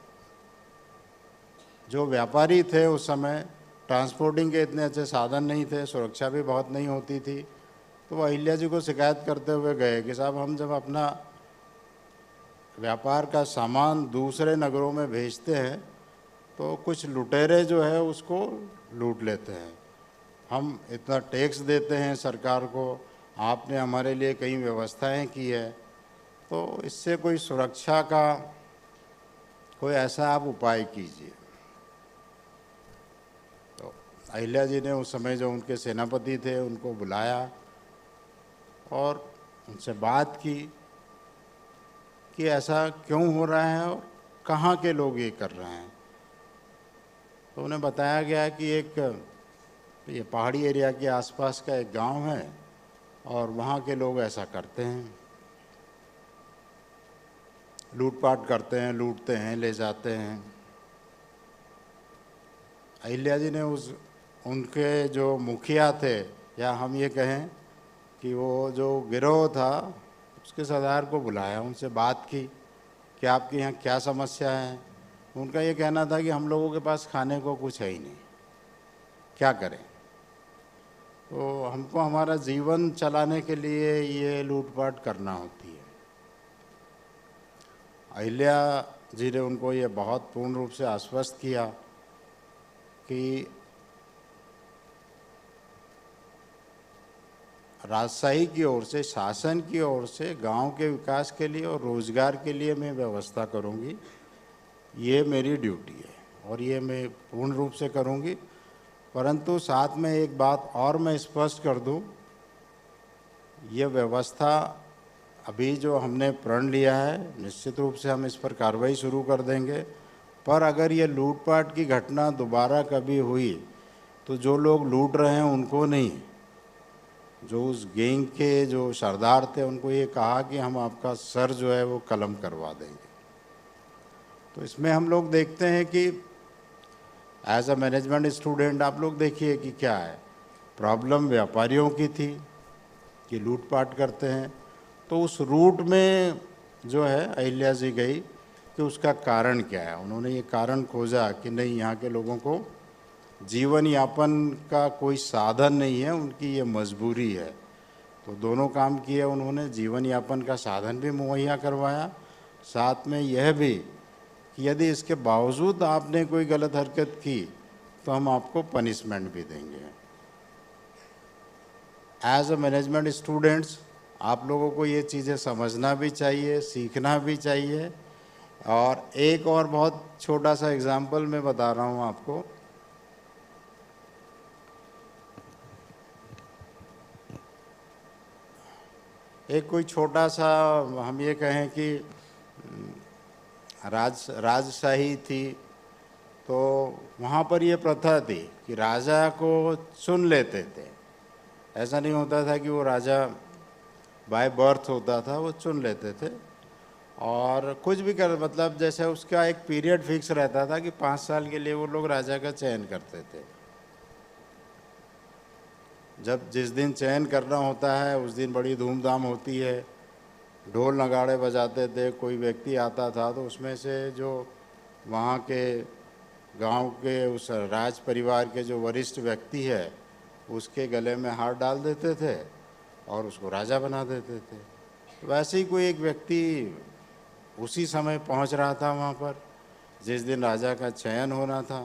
जो व्यापारी थे उस समय, ट्रांसपोर्टिंग के इतने अच्छे साधन नहीं थे, सुरक्षा भी बहुत नहीं होती थी, तो वो अहिल्या जी को शिकायत करते हुए गए कि साहब हम जब अपना व्यापार का सामान दूसरे नगरों में भेजते हैं तो कुछ लुटेरे जो है उसको लूट लेते हैं, हम इतना टैक्स देते हैं सरकार को, आपने हमारे लिए कई व्यवस्थाएं की है, तो इससे कोई सुरक्षा का कोई ऐसा आप उपाय कीजिए। तो अहिल्या जी ने उस समय जो उनके सेनापति थे उनको बुलाया और उनसे बात की कि ऐसा क्यों हो रहा है और कहाँ के लोग ये कर रहे हैं। तो उन्हें बताया गया कि एक ये पहाड़ी एरिया के आसपास का एक गांव है और वहाँ के लोग ऐसा करते हैं, लूटपाट करते हैं, लूटते हैं, ले जाते हैं। अहिल्या जी ने उनके जो मुखिया थे, या हम ये कहें कि वो जो गिरोह था उसके सरदार को बुलाया, उनसे बात की कि आपके यहाँ क्या समस्या है। उनका ये कहना था कि हम लोगों के पास खाने को कुछ है ही नहीं, क्या करें। तो हमको हमारा जीवन चलाने के लिए ये लूटपाट करना होती है। अहिल्या जी ने उनको ये बहुत पूर्ण रूप से आश्वस्त किया कि राजशाही की ओर से, शासन की ओर से गांव के विकास के लिए और रोजगार के लिए मैं व्यवस्था करूंगी, ये मेरी ड्यूटी है और ये मैं पूर्ण रूप से करूंगी। परंतु साथ में एक बात और मैं स्पष्ट कर दूं, ये व्यवस्था अभी जो हमने प्रण लिया है निश्चित रूप से हम इस पर कार्रवाई शुरू कर देंगे, पर अगर ये लूटपाट की घटना दोबारा कभी हुई तो जो लोग लूट रहे हैं उनको नहीं, जो उस गैंग के जो सरदार थे उनको ये कहा कि हम आपका सर जो है वो कलम करवा देंगे। तो इसमें हम लोग देखते हैं कि एज अ मैनेजमेंट स्टूडेंट आप लोग देखिए कि क्या है, प्रॉब्लम व्यापारियों की थी कि लूटपाट करते हैं। तो उस रूट में जो है अहिल्या जी गई कि उसका कारण क्या है। उन्होंने ये कारण खोजा कि नहीं, यहाँ के लोगों को जीवन यापन का कोई साधन नहीं है, उनकी ये मजबूरी है। तो दोनों काम किए उन्होंने, जीवन यापन का साधन भी मुहैया करवाया, साथ में यह भी कि यदि इसके बावजूद आपने कोई गलत हरकत की तो हम आपको पनिशमेंट भी देंगे। एज अ मैनेजमेंट स्टूडेंट्स आप लोगों को ये चीज़ें समझना भी चाहिए, सीखना भी चाहिए। और एक और बहुत छोटा सा एग्जाम्पल मैं बता रहा हूँ आपको। एक कोई छोटा सा हम ये कहें कि राजशाही थी, तो वहाँ पर ये प्रथा थी कि राजा को चुन लेते थे। ऐसा नहीं होता था कि वो राजा बाय बर्थ होता था, वो चुन लेते थे और कुछ भी कर, मतलब जैसे उसका एक पीरियड फिक्स रहता था कि 5 साल के लिए वो लोग राजा का चयन करते थे। जब जिस दिन चयन करना होता है उस दिन बड़ी धूमधाम होती है, ढोल नगाड़े बजाते थे। कोई व्यक्ति आता था तो उसमें से जो वहाँ के गांव के उस राज परिवार के जो वरिष्ठ व्यक्ति है उसके गले में हार डाल देते थे और उसको राजा बना देते थे। तो वैसे ही कोई एक व्यक्ति उसी समय पहुँच रहा था वहाँ पर जिस दिन राजा का चयन होना था,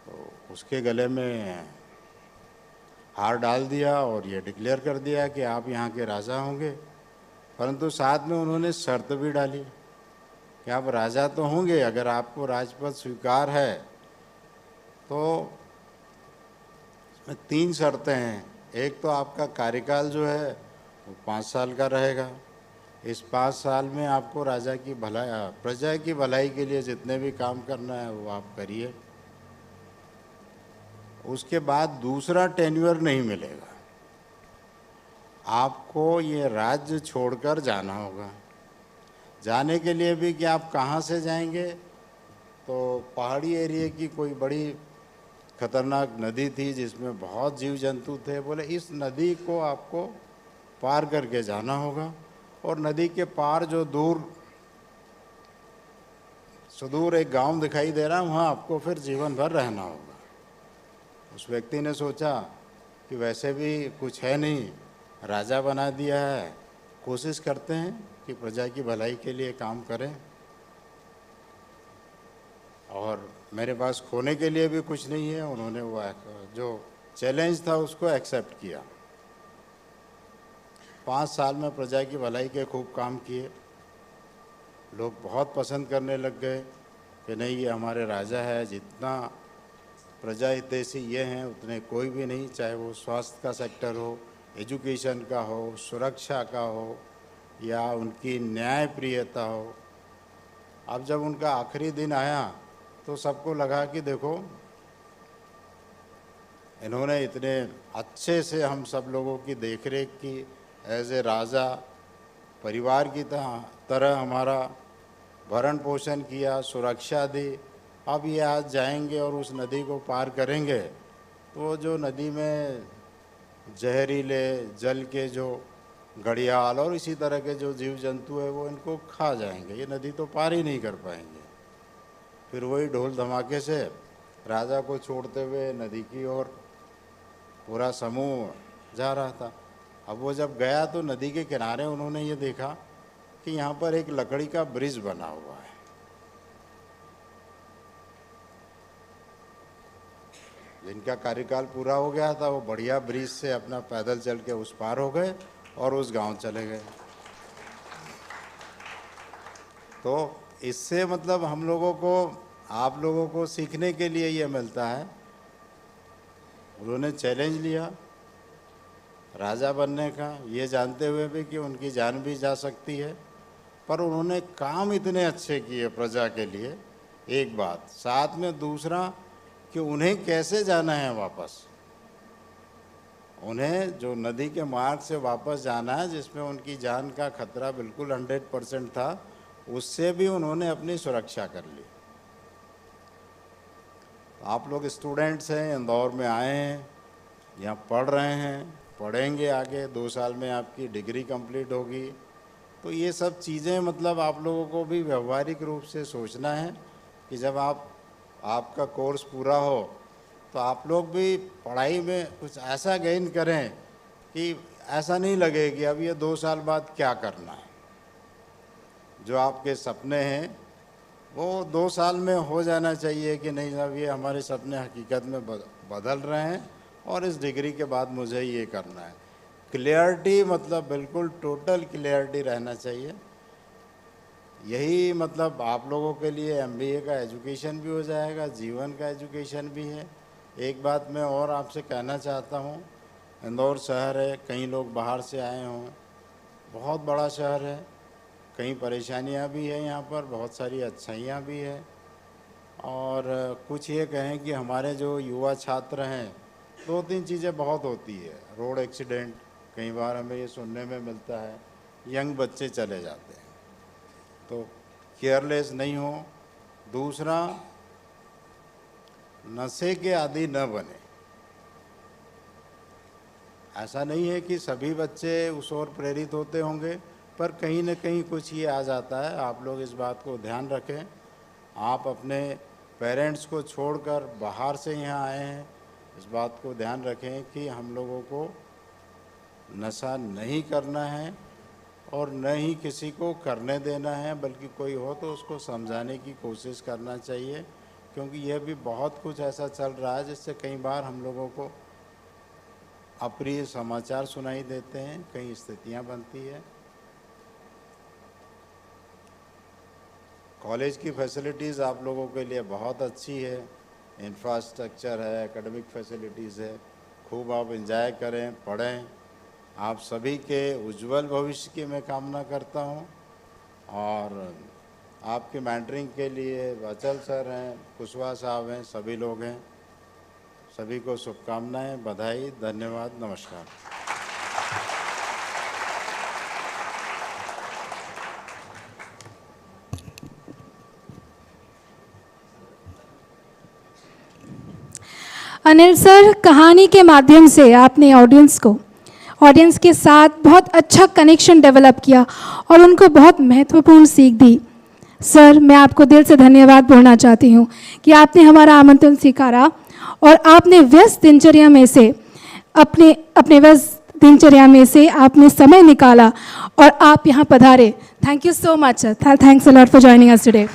तो उसके गले में हार डाल दिया और ये डिक्लेयर कर दिया कि आप यहाँ के राजा होंगे। परंतु साथ में उन्होंने शर्त भी डाली कि आप राजा तो होंगे, अगर आपको राजपद स्वीकार है तो इसमें 3 शर्तें हैं। एक तो आपका कार्यकाल जो है वो 5 साल का रहेगा। इस 5 साल में आपको राजा की भलाई, प्रजा की भलाई के लिए जितने भी काम करना है वो आप करिए। उसके बाद दूसरा टेन्योर नहीं मिलेगा, आपको ये राज्य छोड़कर जाना होगा। जाने के लिए भी कि आप कहाँ से जाएंगे तो पहाड़ी एरिया की कोई बड़ी खतरनाक नदी थी जिसमें बहुत जीव जंतु थे। बोले इस नदी को आपको पार करके जाना होगा और नदी के पार जो दूर सुदूर एक गांव दिखाई दे रहा है, वहाँ आपको फिर जीवन भर रहना होगा। उस व्यक्ति ने सोचा कि वैसे भी कुछ है नहीं, राजा बना दिया है, कोशिश करते हैं कि प्रजा की भलाई के लिए काम करें और मेरे पास खोने के लिए भी कुछ नहीं है। उन्होंने वो जो चैलेंज था उसको एक्सेप्ट किया। 5 साल में प्रजा की भलाई के खूब काम किए। लोग बहुत पसंद करने लग गए कि नहीं ये हमारे राजा है, जितना प्रजा हितैषी ये हैं उतने कोई भी नहीं, चाहे वो स्वास्थ्य का सेक्टर हो, एजुकेशन का हो, सुरक्षा का हो या उनकी न्यायप्रियता हो। अब जब उनका आखिरी दिन आया तो सबको लगा कि देखो इन्होंने इतने अच्छे से हम सब लोगों की देखरेख की, एज ए राजा परिवार की तरह हमारा भरण पोषण किया, सुरक्षा दी। अब ये आज जाएंगे और उस नदी को पार करेंगे तो जो नदी में जहरीले जल के जो घड़ियाल और इसी तरह के जो जीव जंतु है वो इनको खा जाएंगे, ये नदी तो पार ही नहीं कर पाएंगे। फिर वही ढोल धमाके से राजा को छोड़ते हुए नदी की ओर पूरा समूह जा रहा था। अब वो जब गया तो नदी के किनारे उन्होंने ये देखा कि यहाँ पर एक लकड़ी का ब्रिज बना हुआ है। जिनका कार्यकाल पूरा हो गया था वो बढ़िया ब्रिज से अपना पैदल चल के उस पार हो गए और उस गांव चले गए। तो इससे मतलब हम लोगों को, आप लोगों को सीखने के लिए ये मिलता है। उन्होंने चैलेंज लिया राजा बनने का, ये जानते हुए भी कि उनकी जान भी जा सकती है, पर उन्होंने काम इतने अच्छे किए प्रजा के लिए। एक बात, साथ में दूसरा कि उन्हें कैसे जाना है वापस, उन्हें जो नदी के मार्ग से वापस जाना है जिसमें उनकी जान का खतरा बिल्कुल 100% था, उससे भी उन्होंने अपनी सुरक्षा कर ली। आप लोग स्टूडेंट्स हैं, इंदौर में आए हैं, यहाँ पढ़ रहे हैं, पढ़ेंगे आगे, 2 साल में आपकी डिग्री कंप्लीट होगी। तो ये सब चीज़ें मतलब आप लोगों को भी व्यवहारिक रूप से सोचना है कि जब आपका कोर्स पूरा हो तो आप लोग भी पढ़ाई में कुछ ऐसा गेन करें कि ऐसा नहीं लगे कि अब ये 2 साल बाद क्या करना है। जो आपके सपने हैं वो 2 साल में हो जाना चाहिए कि नहीं, अब ये हमारे सपने हकीकत में बदल रहे हैं और इस डिग्री के बाद मुझे ये करना है। क्लियरिटी मतलब बिल्कुल टोटल क्लियरिटी रहना चाहिए। यही मतलब आप लोगों के लिए MBA का एजुकेशन भी हो जाएगा, जीवन का एजुकेशन भी है। एक बात मैं और आपसे कहना चाहता हूँ, इंदौर शहर है, कई लोग बाहर से आए हों, बहुत बड़ा शहर है, कई परेशानियाँ भी हैं यहाँ पर, बहुत सारी अच्छाइयाँ भी हैं। और कुछ ये कहें कि हमारे जो युवा छात्र हैं, 2-3 चीज़ें बहुत होती है। रोड एक्सीडेंट कई बार हमें ये सुनने में मिलता है, यंग बच्चे चले जाते हैं, तो केयरलेस नहीं हो। दूसरा, नशे के आदी न बने। ऐसा नहीं है कि सभी बच्चे उस ओर प्रेरित होते होंगे, पर कहीं न कहीं कुछ ये आ जाता है। आप लोग इस बात को ध्यान रखें। आप अपने पेरेंट्स को छोड़कर बाहर से यहाँ आए हैं, इस बात को ध्यान रखें कि हम लोगों को नशा नहीं करना है और न ही किसी को करने देना है, बल्कि कोई हो तो उसको समझाने की कोशिश करना चाहिए, क्योंकि यह भी बहुत कुछ ऐसा चल रहा है जिससे कई बार हम लोगों को अप्रिय समाचार सुनाई देते हैं, कई स्थितियां बनती है। कॉलेज की फैसिलिटीज़ आप लोगों के लिए बहुत अच्छी है, इंफ्रास्ट्रक्चर है, एकेडमिक फैसिलिटीज़ है, खूब आप एंजॉय करें, पढ़ें। आप सभी के उज्जवल भविष्य की मैं कामना करता हूं। और आपके मेंटरिंग के लिए अचल सर हैं, कुशवाहा साहब हैं, सभी लोग हैं, सभी को शुभकामनाएं, बधाई, धन्यवाद, नमस्कार। अनिल सर, कहानी के माध्यम से आपने ऑडियंस के साथ बहुत अच्छा कनेक्शन डेवलप किया और उनको बहुत महत्वपूर्ण सीख दी। सर, मैं आपको दिल से धन्यवाद बोलना चाहती हूँ कि आपने हमारा आमंत्रण स्वीकारा और आपने व्यस्त दिनचर्या में से अपने व्यस्त दिनचर्या में से आपने समय निकाला और आप यहाँ पधारे। Thank you so much sir. Thanks a lot for joining us today.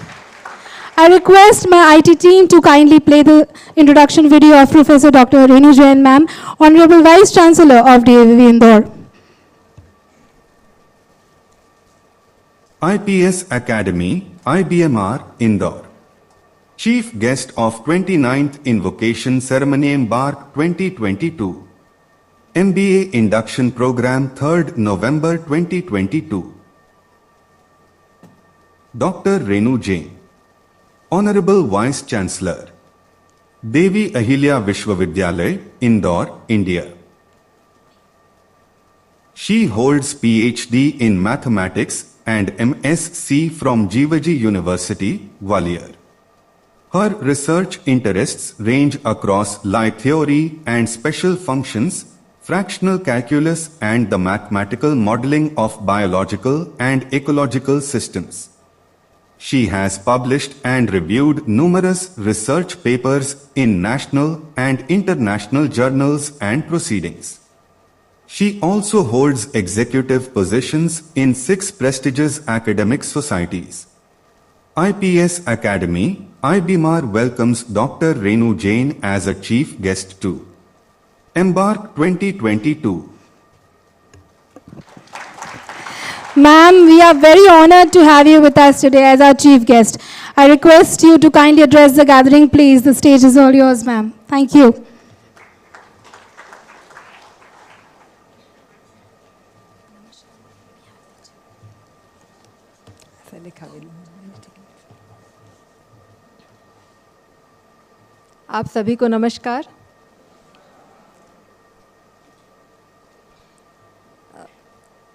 I request my IT team to kindly play the introduction video of Professor Dr. Renu Jain ma'am, Honorable Vice Chancellor of DAVV Indore. IPS Academy, IBMR, Indore. Chief guest of 29th Invocation Ceremony EMBARK 2022. MBA Induction Program 3rd November 2022. Dr. Renu Jain. Honorable Vice Chancellor. Devi Ahilya Vishwavidyalaya, Indore, India. She holds PhD in Mathematics and MSc from Jivaji University, Gwalior. Her research interests range across light theory and special functions, fractional calculus and the mathematical modeling of biological and ecological systems. She has published and reviewed numerous research papers in national and international journals and proceedings. She also holds executive positions in 6 prestigious academic societies. IPS Academy, IBMR welcomes Dr. Renu Jain as a chief guest to EMBARK 2022. Ma'am, we are very honored to have you with us today as our chief guest. I request you to kindly address the gathering, please. The stage is all yours, ma'am. Thank you. आप सभी को नमस्कार।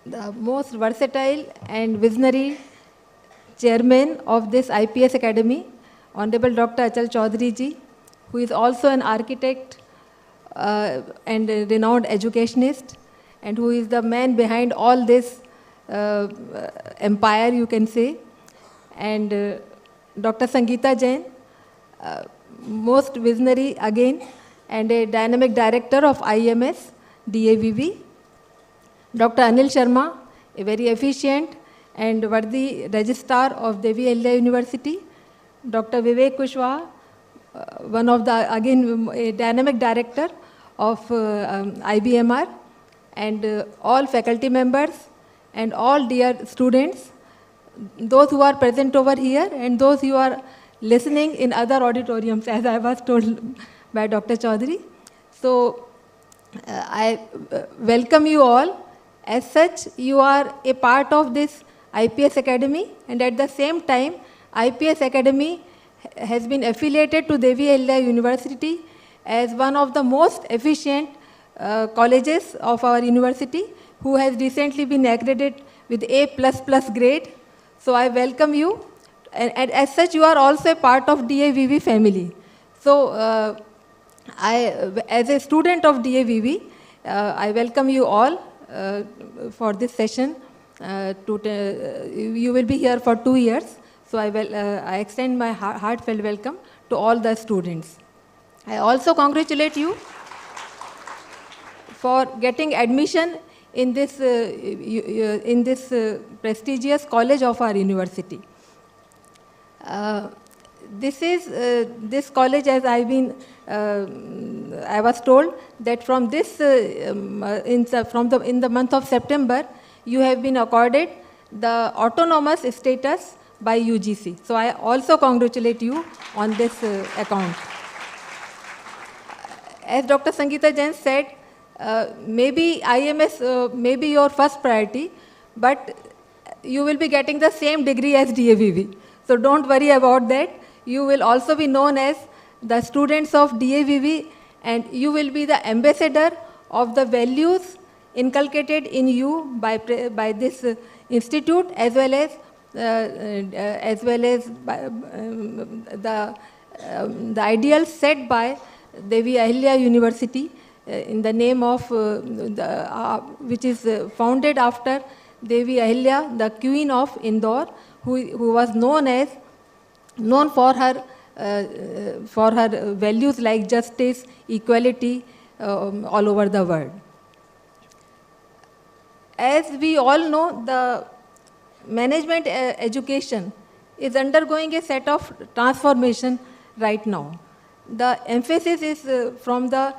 The most versatile and visionary chairman of this IPS Academy, Honorable Dr. Achal Chaudhary ji, who is also an architect and a renowned educationist, and who is the man behind all this empire, you can say, and Dr. Sangeeta Jain, most visionary again, and a dynamic director of IMS, DAVV. Dr. Anil Sharma, a very efficient and worthy registrar of Devi Ahilya University. Dr. Vivek Kushwaha, one of the, again, a dynamic director of IBMR, and all faculty members and all dear students, those who are present over here and those who are listening in other auditoriums, as I was told by Dr. Chaudhary. So, I welcome you all. As such, you are a part of this IPS Academy, and at the same time, IPS Academy has been affiliated to Devi Ahilya University as one of the most efficient colleges of our university, who has recently been accredited with A++ grade. So I welcome you, and as such, you are also a part of DAVV family. So as a student of DAVV, I welcome you all for this session. You will be here for 2 years, so I extend my heartfelt welcome to all the students. I also congratulate you for getting admission in this prestigious college of our university. This college, as I was told that from this in the month of September, you have been accorded the autonomous status by UGC. So I also congratulate you on this account. As Dr. Sangeeta Jain said, maybe IMS may be your first priority, but you will be getting the same degree as DAVV. So don't worry about that. You will also be known as the students of DAVV, and you will be the ambassador of the values inculcated in you by this institute, as well as the ideals set by Devi Ahilya University in the name of, which is founded after Devi Ahilya, the Queen of Indore, who was known for her values like justice, equality all over the world. As we all know, the management education is undergoing a set of transformation right now. The emphasis is from the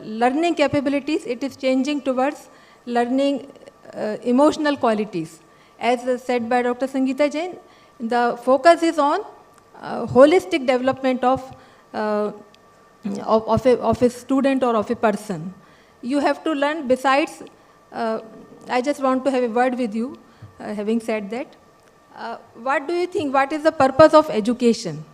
learning capabilities, it is changing towards learning emotional qualities. As said by Dr. Sangeeta Jain, the focus is on holistic development of a student or of a person. You have to learn besides, I just want to have a word with you, having said that. What do you think, what is the purpose of education?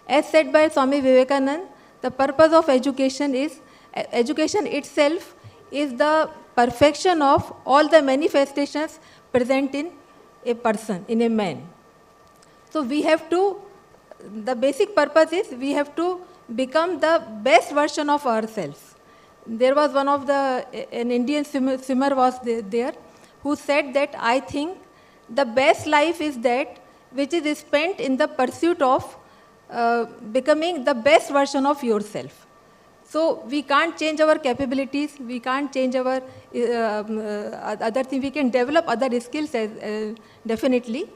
As said by Swami Vivekananda, the purpose of education is, education itself is the perfection of all the manifestations present in a person, in a man. So we have to, the basic purpose is we have to become the best version of ourselves. There was one of the, an Indian swimmer was there who said that I think the best life is that which is spent in the pursuit of becoming the best version of yourself. So we can't change our capabilities, we can't change our other things, we can develop other skills definitely,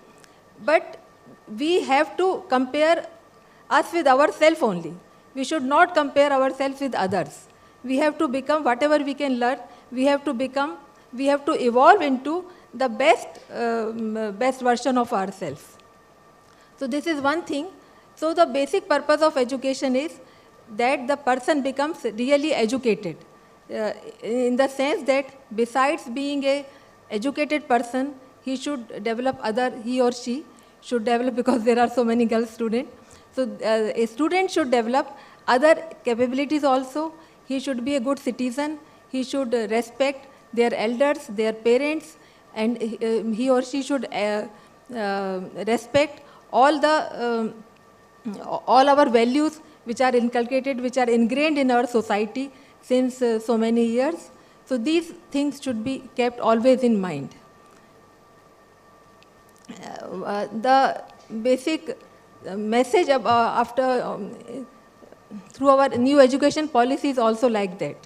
but we have to compare us with ourselves only. We should not compare ourselves with others. We have to become whatever we can learn, we have to become, we have to evolve into the best version of ourselves. So this is one thing. So the basic purpose of education is that the person becomes really educated, in the sense that besides being a educated person, he should develop other, he or she should develop, because there are so many girl students. So a student should develop other capabilities also. He should be a good citizen, he should respect their elders, their parents, and he or she should respect all our values which are inculcated, which are ingrained in our society since so many years. So these things should be kept always in mind. The basic message through our new education policy is also like that.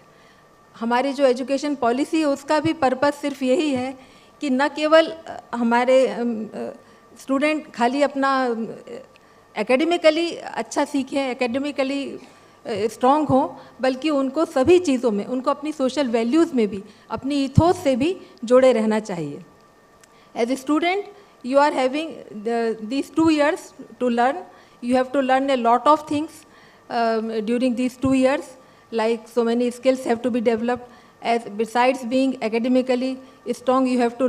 हमारी जो education policy है उसका भी purpose सिर्फ यही है कि न केवल हमारे स्टूडेंट खाली अपना एकेडमिकली अच्छा सीखें, एकेडमिकली स्ट्रॉन्ग हों, बल्कि उनको सभी चीज़ों में, उनको अपनी सोशल वैल्यूज़ में भी, अपनी इथोस से भी जोड़े रहना चाहिए. As a student you are having these 2 years to learn. You have to learn a lot of things during these 2 years, like so many skills have to be developed. As besides being academically strong, you have to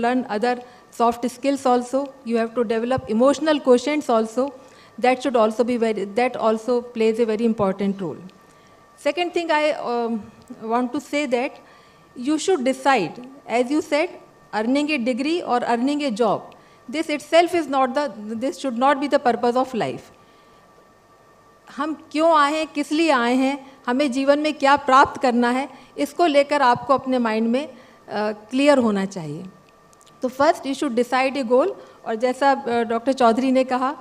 learn other soft skills also. You have to develop emotional quotients also. That should also be that also plays a very important role. Second thing I want to say that you should decide, as you said, earning a degree or earning a job. This itself is not this should not be the purpose of life. हम क्यों आए हैं, किस लिए आए हैं, हमें जीवन में क्या प्राप्त करना है, इसको लेकर आपको अपने माइंड में क्लियर होना चाहिए. तो first you should decide a goal. और जैसा डॉक्टर चौधरी ने कहा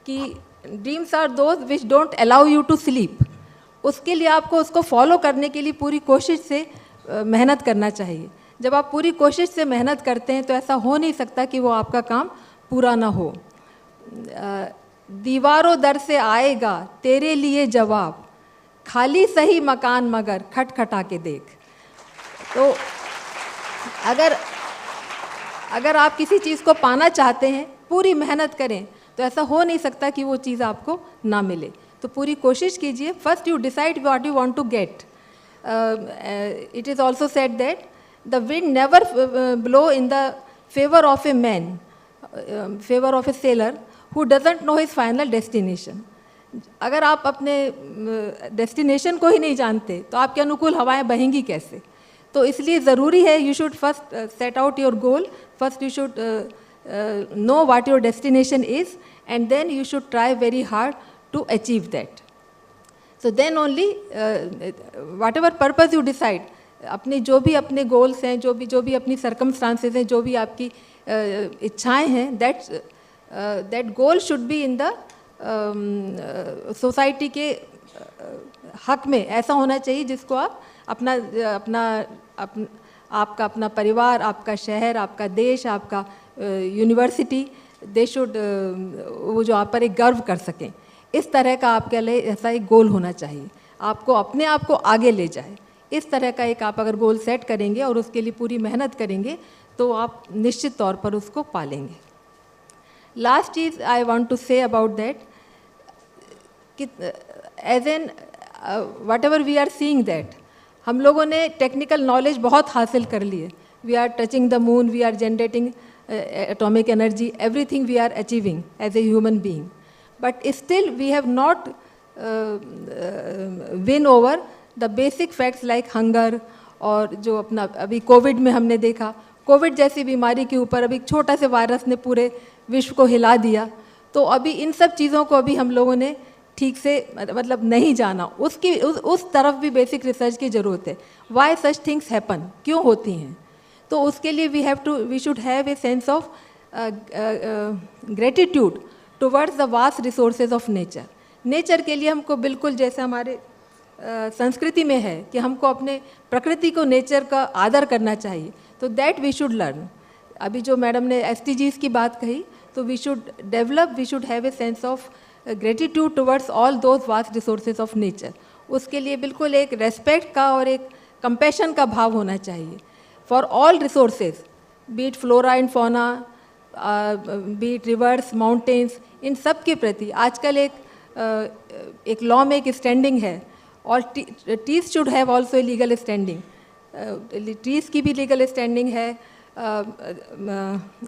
कि dreams are those which don't allow you to sleep. उसके लिए आपको उसको फॉलो करने के लिए पूरी कोशिश से मेहनत करना चाहिए. जब आप पूरी कोशिश से मेहनत करते हैं तो ऐसा हो नहीं सकता कि वो आपका काम पूरा ना हो. दीवारों दर से आएगा तेरे लिए जवाब, खाली सही मकान मगर खटखटा के देख. तो अगर आप किसी चीज़ को पाना चाहते हैं, पूरी मेहनत करें, तो ऐसा हो नहीं सकता कि वो चीज़ आपको ना मिले. तो पूरी कोशिश कीजिए. First you decide what you want to get. It is also said that the wind never blow in the favor of a man, favor of a sailor who doesn't know his final destination. अगर आप अपने destination को ही नहीं जानते तो आपके अनुकूल हवाएं बहेंगी कैसे. तो इसलिए ज़रूरी है you should first set out your goal. First you should know what your destination is and then you should try very hard to achieve that. So then only whatever purpose you decide, अपने जो भी अपने goals हैं, जो भी अपनी circumstances हैं, जो भी आपकी इच्छाएं हैं, that goal should be in the society के हक में ऐसा होना चाहिए जिसको आप आपका अपना परिवार, आपका शहर, आपका देश, आपका यूनिवर्सिटी, दे शुड वो जो आप पर एक गर्व कर सकें, इस तरह का आपके लिए ऐसा एक गोल होना चाहिए, आपको अपने आप को आगे ले जाए। इस तरह का एक आप अगर गोल सेट करेंगे और उसके लिए पूरी मेहनत करेंगे तो आप निश्चित तौर पर उसको पालेंगे। लास्ट चीज़ I want to say about that कि as an whatever we are seeing that, हम लोगों ने टेक्निकल नॉलेज बहुत हासिल कर ली है। We are touching the moon, we are generating atomic energy, everything we are achieving as a human being, but still we have not win over the basic facts like hunger, और जो अपना अभी Covid में हमने देखा, Covid जैसी बीमारी के ऊपर अभी छोटा से वायरस ने पूरे विश्व को हिला दिया। तो अभी इन सब चीज़ों को अभी हम लोगों ने ठीक से मतलब नहीं जाना, उस तरफ भी बेसिक रिसर्च की ज़रूरत है। वाई सच थिंग्स हैपन, क्यों होती हैं, तो उसके लिए we should have a sense of gratitude towards the vast resources of nature. Nature के लिए हमको बिल्कुल जैसे हमारे संस्कृति में है कि हमको अपने प्रकृति को, नेचर का आदर करना चाहिए, तो दैट वी शुड लर्न। अभी जो मैडम ने SDGs की बात कही, तो we should develop, we should have a sense of gratitude towards all those vast resources of nature. उसके लिए बिल्कुल एक रेस्पेक्ट का और एक कंपैशन का भाव होना चाहिए for all resources, be it flora and fauna, be it rivers, mountains, इन सब के प्रति आजकल एक लॉ में एक स्टैंडिंग है, और trees should have also a legal standing. Trees की भी लीगल स्टैंडिंग है,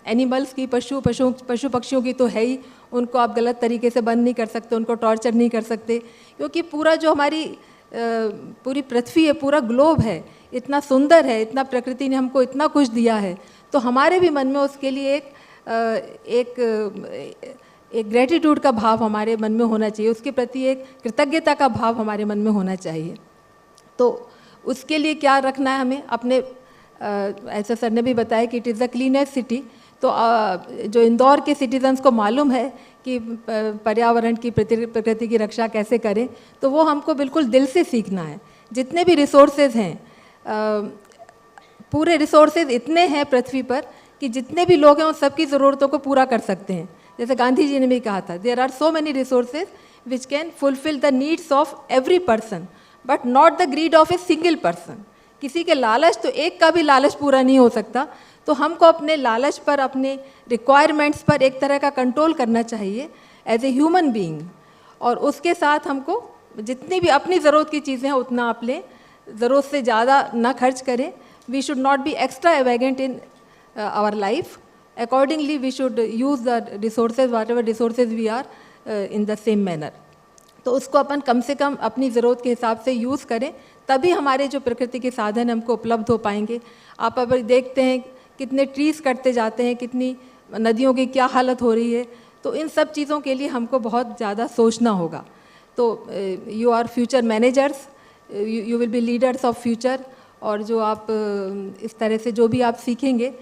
एनिमल्स की, पशु पक्षियों की तो है ही, उनको आप गलत तरीके से बंद नहीं कर सकते, उनको टॉर्चर नहीं कर सकते, क्योंकि पूरा जो हमारी पूरी पृथ्वी है, पूरा ग्लोब है, इतना सुंदर है, इतना प्रकृति ने हमको इतना कुछ दिया है, तो हमारे भी मन में उसके लिए एक ग्रेटिट्यूड का भाव हमारे मन में होना चाहिए, उसके प्रति एक कृतज्ञता का भाव हमारे मन में होना चाहिए। तो उसके लिए क्या रखना है हमें अपने, ऐसा सर ने भी बताया कि it is the cleanest city, तो जो इंदौर के सिटीजन्स को मालूम है कि पर्यावरण की, प्रकृति की रक्षा कैसे करें, तो वो हमको बिल्कुल दिल से सीखना है। जितने भी रिसोर्सेज हैं, पूरे रिसोर्सेज इतने हैं पृथ्वी पर कि जितने भी लोग हैं उन सबकी ज़रूरतों को पूरा कर सकते हैं। जैसे गांधी जी ने भी कहा था, there are so many resources which can fulfil the needs of every person but not the greed of a single person. किसी के लालच, तो एक का भी लालच पूरा नहीं हो सकता, तो हमको अपने लालच पर, अपने रिक्वायरमेंट्स पर एक तरह का कंट्रोल करना चाहिए एज ए ह्यूमन बीइंग, और उसके साथ हमको जितनी भी अपनी ज़रूरत की चीज़ें हैं उतना आप लें, ज़रूरत से ज़्यादा ना खर्च करें। We should not be extravagant in our life, accordingly we should use the resources, whatever resources we are, in the same manner। तो उसको अपन कम से कम अपनी ज़रूरत के हिसाब से यूज़ करें, तभी हमारे जो प्रकृति के साधन हमको उपलब्ध हो पाएंगे। आप अब देखते हैं कितने ट्रीज़ कटते जाते हैं, कितनी नदियों की क्या हालत हो रही है, तो इन सब चीज़ों के लिए हमको बहुत ज़्यादा सोचना होगा। तो you are future managers, you will be leaders of future, और जो आप इस तरह से जो भी आप सीखेंगे,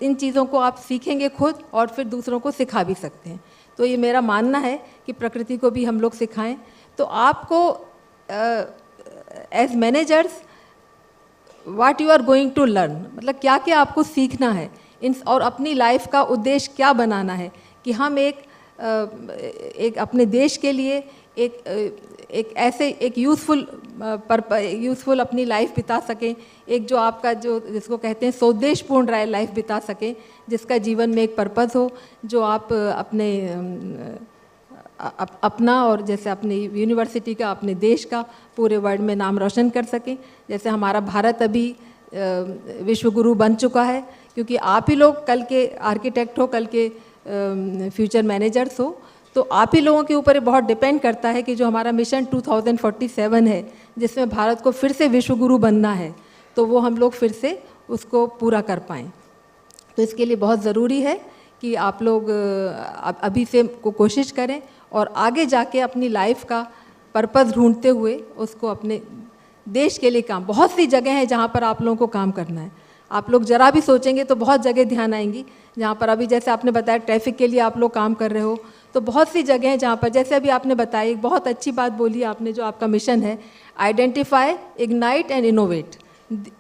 इन चीज़ों को आप सीखेंगे खुद और फिर दूसरों को सिखा भी सकते हैं। तो ये मेरा मानना है कि प्रकृति को भी हम लोग सिखाएं। तो आपको as managers what you are going to learn, मतलब क्या क्या आपको सीखना है और अपनी लाइफ का उद्देश्य क्या बनाना है कि हम एक अपने देश के लिए एक ऐसे एक यूज़फुल अपनी लाइफ बिता सकें, एक जो आपका जो जिसको कहते हैं सौदेशपूर्ण लाइफ बिता सकें, जिसका जीवन में एक पर्पज़ हो, जो आप अपना और जैसे अपनी यूनिवर्सिटी का, अपने देश का, पूरे वर्ल्ड में नाम रोशन कर सकें। जैसे हमारा भारत अभी विश्व गुरु बन चुका है, क्योंकि आप ही लोग कल के आर्किटेक्ट हो, कल के फ्यूचर मैनेजर्स हो, तो आप ही लोगों के ऊपर बहुत डिपेंड करता है कि जो हमारा मिशन 2047 है, जिसमें भारत को फिर से विश्व गुरु बनना है, तो वो हम लोग फिर से उसको पूरा कर पाएँ। तो इसके लिए बहुत ज़रूरी है कि आप लोग अभी से कोशिश करें और आगे जाके अपनी लाइफ का पर्पस ढूंढते हुए उसको अपने देश के लिए काम, बहुत सी जगह हैं जहाँ पर आप लोगों को काम करना है। आप लोग जरा भी सोचेंगे तो बहुत जगह ध्यान आएंगी, जहाँ पर अभी जैसे आपने बताया ट्रैफिक के लिए आप लोग काम कर रहे हो, तो बहुत सी जगह हैं जहाँ पर, जैसे अभी आपने बताया, एक बहुत अच्छी बात बोली आपने, जो आपका मिशन है, आइडेंटिफाई, इग्नाइट एंड इनोवेट।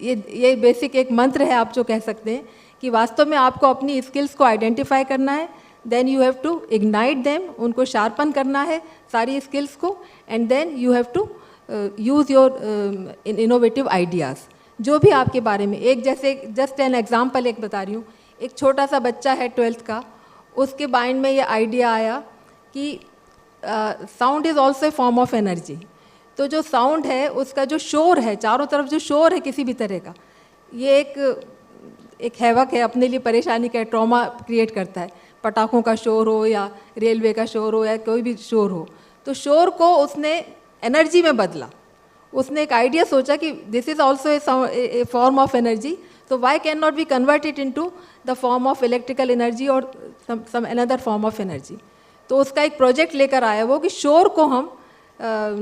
ये बेसिक एक मंत्र है, आप जो कह सकते हैं कि वास्तव में आपको अपनी स्किल्स को आइडेंटिफाई करना है, then you have to ignite them, उनको शार्पन करना है सारी स्किल्स को, and then you have to use your innovative ideas जो भी आपके बारे में। एक जैसे जस्ट एन एग्जांपल एक बता रही हूँ, एक छोटा सा बच्चा है 12th का, उसके माइंड में ये आइडिया आया कि sound is also a form of energy. तो जो साउंड है उसका जो शोर है, चारों तरफ जो शोर है किसी भी तरह का, ये एक हैवक है, अपने लिए परेशानी का, ट्रॉमा क्रिएट करता है। पटाखों का शोर हो या रेलवे का शोर हो या कोई भी शोर हो, तो शोर को उसने एनर्जी में बदला। उसने एक आइडिया सोचा कि this is also a form of energy, so why cannot we convert it into the form of electrical energy or some another form of energy। तो उसका एक प्रोजेक्ट लेकर आया वो कि शोर को हम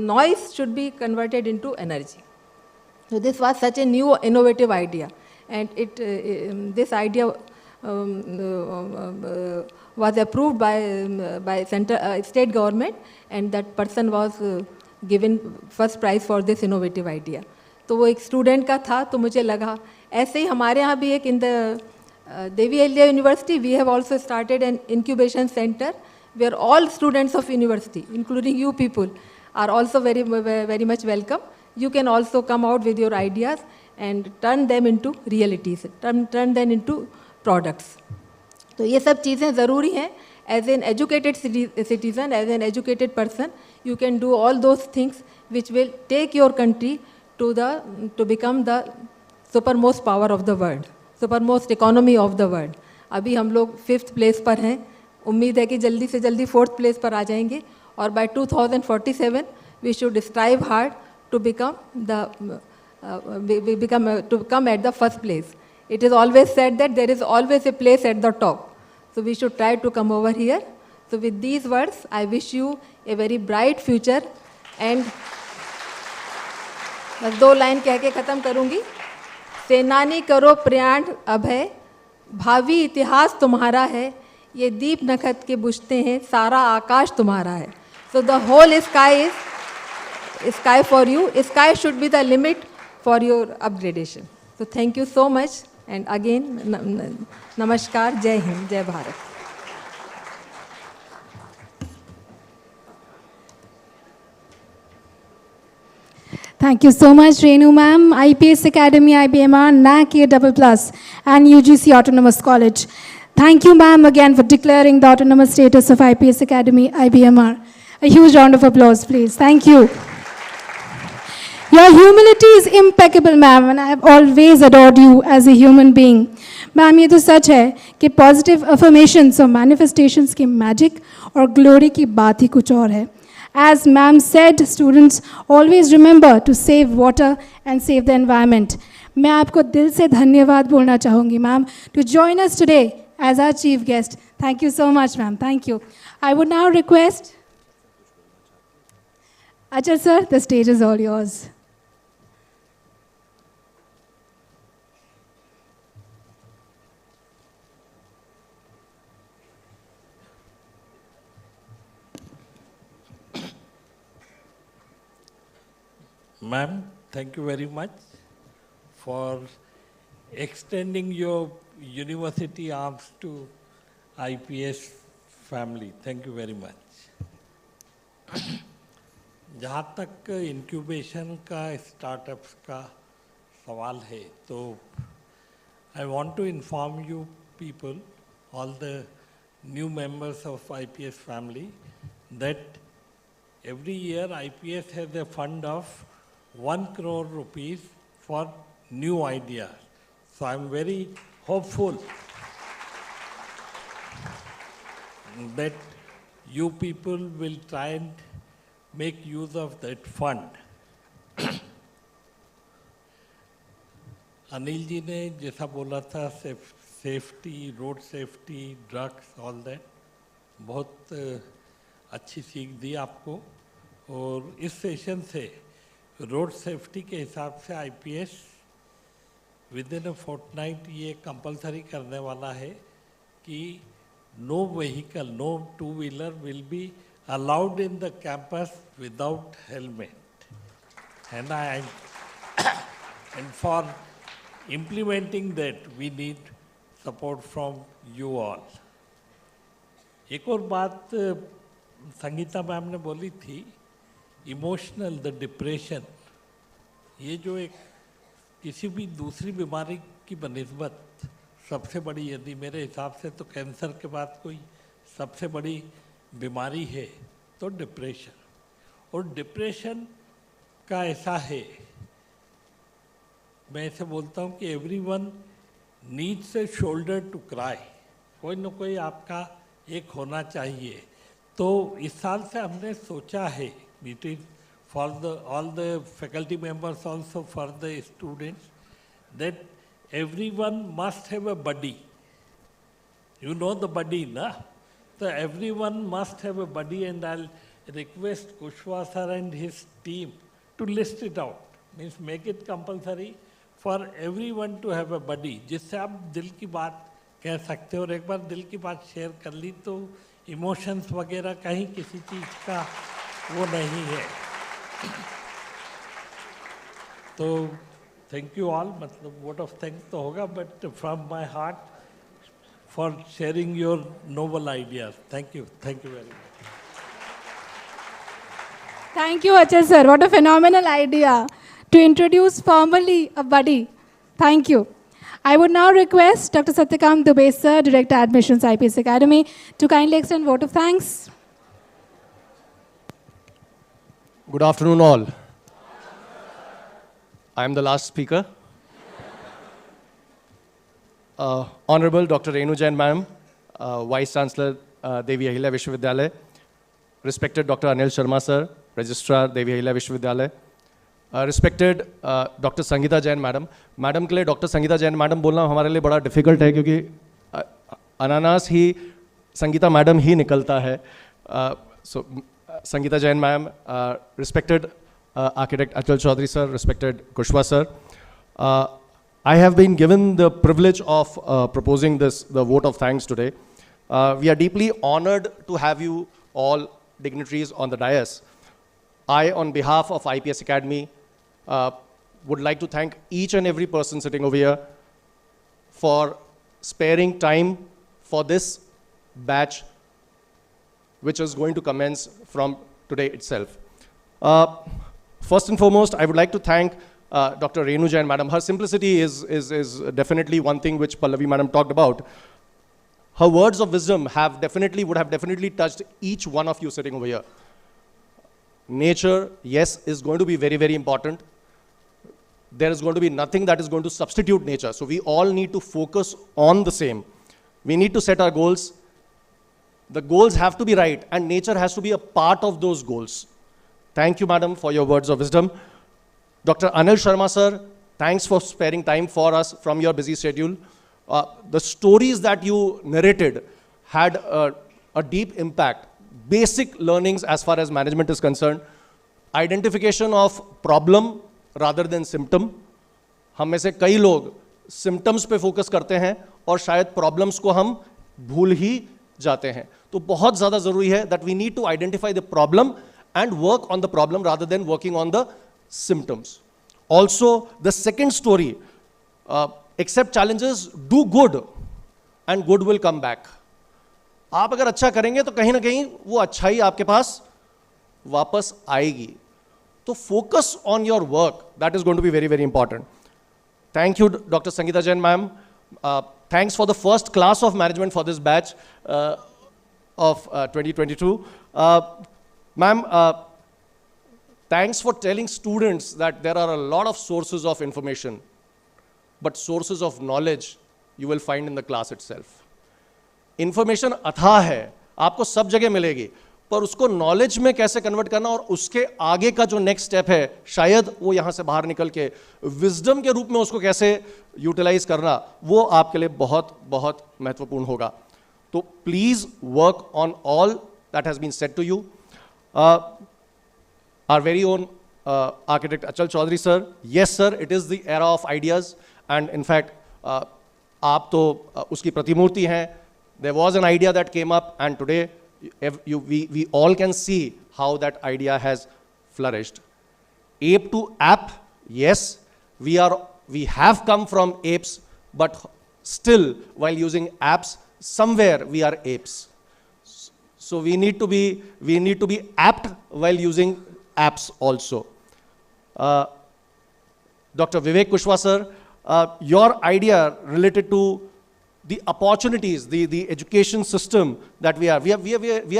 noise should be converted into energy। So this was such a new innovative idea, and this idea was approved by state government, and that person was given first prize for this innovative idea। तो वो एक student का था, तो मुझे लगा ऐसे ही हमारे यहाँ भी एक in the Devi Ahilya University we have also started an incubation centre where all students of university including you people are also very much welcome। You can also come out with your ideas and turn them into realities, turn them into products। तो ये सब चीज़ें ज़रूरी हैं। As an educated citizen, as an educated person, you can do all those things which will take your country to become the supermost power of the world, supermost economy of the world। अभी हम लोग 5th place पर हैं, उम्मीद है कि जल्दी से जल्दी 4th place पर आ जाएंगे, और by 2047 we should strive hard to come at the first place। It is always said that there is always a place at the top, so we should try to come over here। So with these words, I wish you a very bright future, and बस 2 line कह के ख़त्म करूँगी। सेनानी करो प्रयाण अभय, भावी इतिहास तुम्हारा है, ये दीप नखत के बुझते हैं, सारा आकाश तुम्हारा है। So the whole sky is sky for you। Sky should be the limit for your upgradation। So thank you so much, and again नमस्कार, जय हिंद, जय Bharat. Thank you so much, Renu ma'am, IPS Academy, IBMR, NAC A++, and UGC Autonomous College. Thank you, ma'am, again for declaring the autonomous status of IPS Academy, IBMR. A huge round of applause, please. Thank you. Your humility is impeccable, ma'am, and I have always adored you as a human being. Ma'am, ये तो सच है कि positive affirmations और manifestations की magic और glory की बात ही कुछ और है। As ma'am said, students always remember to save water and save the environment. मैं आपको दिल से धन्यवाद बोलना चाहूँगी, ma'am, to join us today as our chief guest. Thank you so much, ma'am. Thank you. I would now request Achal sir, the stage is all yours. Ma'am, thank you very much for extending your university arms to IPS family। Thank you very much। जहाँ तक incubation का, startups का सवाल है, तो I want to inform you people, all the new members of IPS family, that every year IPS has a fund of 1 crore rupees for new ideas। So I'm very hopeful that you people will try and make use of that fund। Anil ji ने जैसा बोला था, safety, road safety, drugs, all that, बहुत अच्छी सीख दी आपको। और इस सेशन से रोड सेफ्टी के हिसाब से IPS within a fortnight ये कंपलसरी करने वाला है कि no vehicle, no two wheeler will be allowed in the campus without helmet, and and for implementing that we need support from you all. एक और बात संगीता मैम ने बोली थी, इमोशनल, द डिप्रेशन, ये जो एक किसी भी दूसरी बीमारी की बनिस्बत सबसे बड़ी, यदि मेरे हिसाब से तो कैंसर के बाद कोई सबसे बड़ी बीमारी है तो डिप्रेशन। और डिप्रेशन का ऐसा है, मैं ऐसे बोलता हूँ कि everyone needs a shoulder to cry, कोई ना कोई आपका एक होना चाहिए। तो इस साल से हमने सोचा है, it is for the all the faculty members also for the students, that everyone must have a buddy, you know the buddy ना, तो everyone must have a buddy, and I request Kushwaha sir and his team to list it out, means make it compulsory for everyone to have a buddy, जिससे आप दिल की बात कह सकते हो। और एक बार दिल की बात शेयर कर ली तो इमोशंस वगैरह कहीं किसी चीज़ का वो नहीं है। तो थैंक यू ऑल, मतलब वोट ऑफ थैंक्स तो होगा, but from my heart for sharing your noble ideas. Thank you very much. Thank you, Achal sir. What a phenomenal idea to introduce formally a buddy. Thank you. I would now request Dr. Satyakam Dubey sir, Director Admissions IPS Academy, to kindly extend vote of thanks. Good afternoon all. I am the last speaker. Honorable Dr. Renu Jain Ma'am, Vice Chancellor Devi Ahilya Vishwavidyalaya, respected Dr. Anil Sharma sir, Registrar Devi Ahilya Vishwavidyalaya, respected Dr. Sangeeta Jain Madam. Madam के लिए doctor Sangeeta Jain madam बोलना हमारे लिए बड़ा difficult है, क्योंकि अनानास ही Sangeeta madam ही निकलता है। So Sangeeta Jain ma'am, respected architect Achal Chaudhary sir, respected Kushwaha sir, I have been given the privilege of proposing the vote of thanks today. We are deeply honored to have you all dignitaries on the dais. I, on behalf of IPS Academy, would like to thank each and every person sitting over here for sparing time for this batch, which is going to commence from today itself. First and foremost, I would like to thank Dr. Renu Jain Madam. Her simplicity is definitely one thing which Pallavi Madam talked about. Her words of wisdom would have definitely touched each one of you sitting over here. Nature, yes, is going to be very, very important. There is going to be nothing that is going to substitute nature. So we all need to focus on the same. We need to set our goals. The goals have to be right, and nature has to be a part of those goals. Thank you, Madam, for your words of wisdom. Dr. Anil Sharma, sir, thanks for sparing time for us from your busy schedule. The stories that you narrated had a deep impact. Basic learnings as far as management is concerned. Identification of problem rather than symptom. हम में से कई लोग symptoms पे focus करते हैं और शायद problems को हम भूल ही जाते हैं. तो बहुत ज़्यादा ज़रूरी है that we need to identify the problem and work on the problem rather than working on the symptoms. Also, the second story, accept challenges, do good, and good will come back. आप अगर अच्छा करेंगे तो कहीं ना कहीं वो अच्छाई आपके पास वापस आएगी. तो focus on your work, that is going to be very, very important. Thank you, Dr. Sangeeta Jain ma'am. Thanks for the first class of management for this batch of 2022. Ma'am, thanks for telling students that there are a lot of sources of information, but sources of knowledge you will find in the class itself. Information अथाह है, आपको सब जगह मिलेगी, पर उसको knowledge में कैसे कन्वर्ट करना और उसके आगे का जो नेक्स्ट स्टेप है, शायद वो यहाँ से बाहर निकल के विजडम के रूप में उसको कैसे यूटिलाइज करना, वो आपके लिए बहुत बहुत महत्वपूर्ण होगा. तो please work on all that has been said to you. our very own architect Achal Chaudhary sir. Yes sir, it is the era of ideas, and in fact, आप तो उसकी प्रतिमूर्ति हैं. There was an idea that came up, and today we all can see how that idea has flourished. Ape to app, yes, we have come from apes, but still, while using apps, somewhere we are apes. So we need to be apt while using apps also. Dr. Vivek Kushwaha sir, your idea related to the opportunities, the education system that we are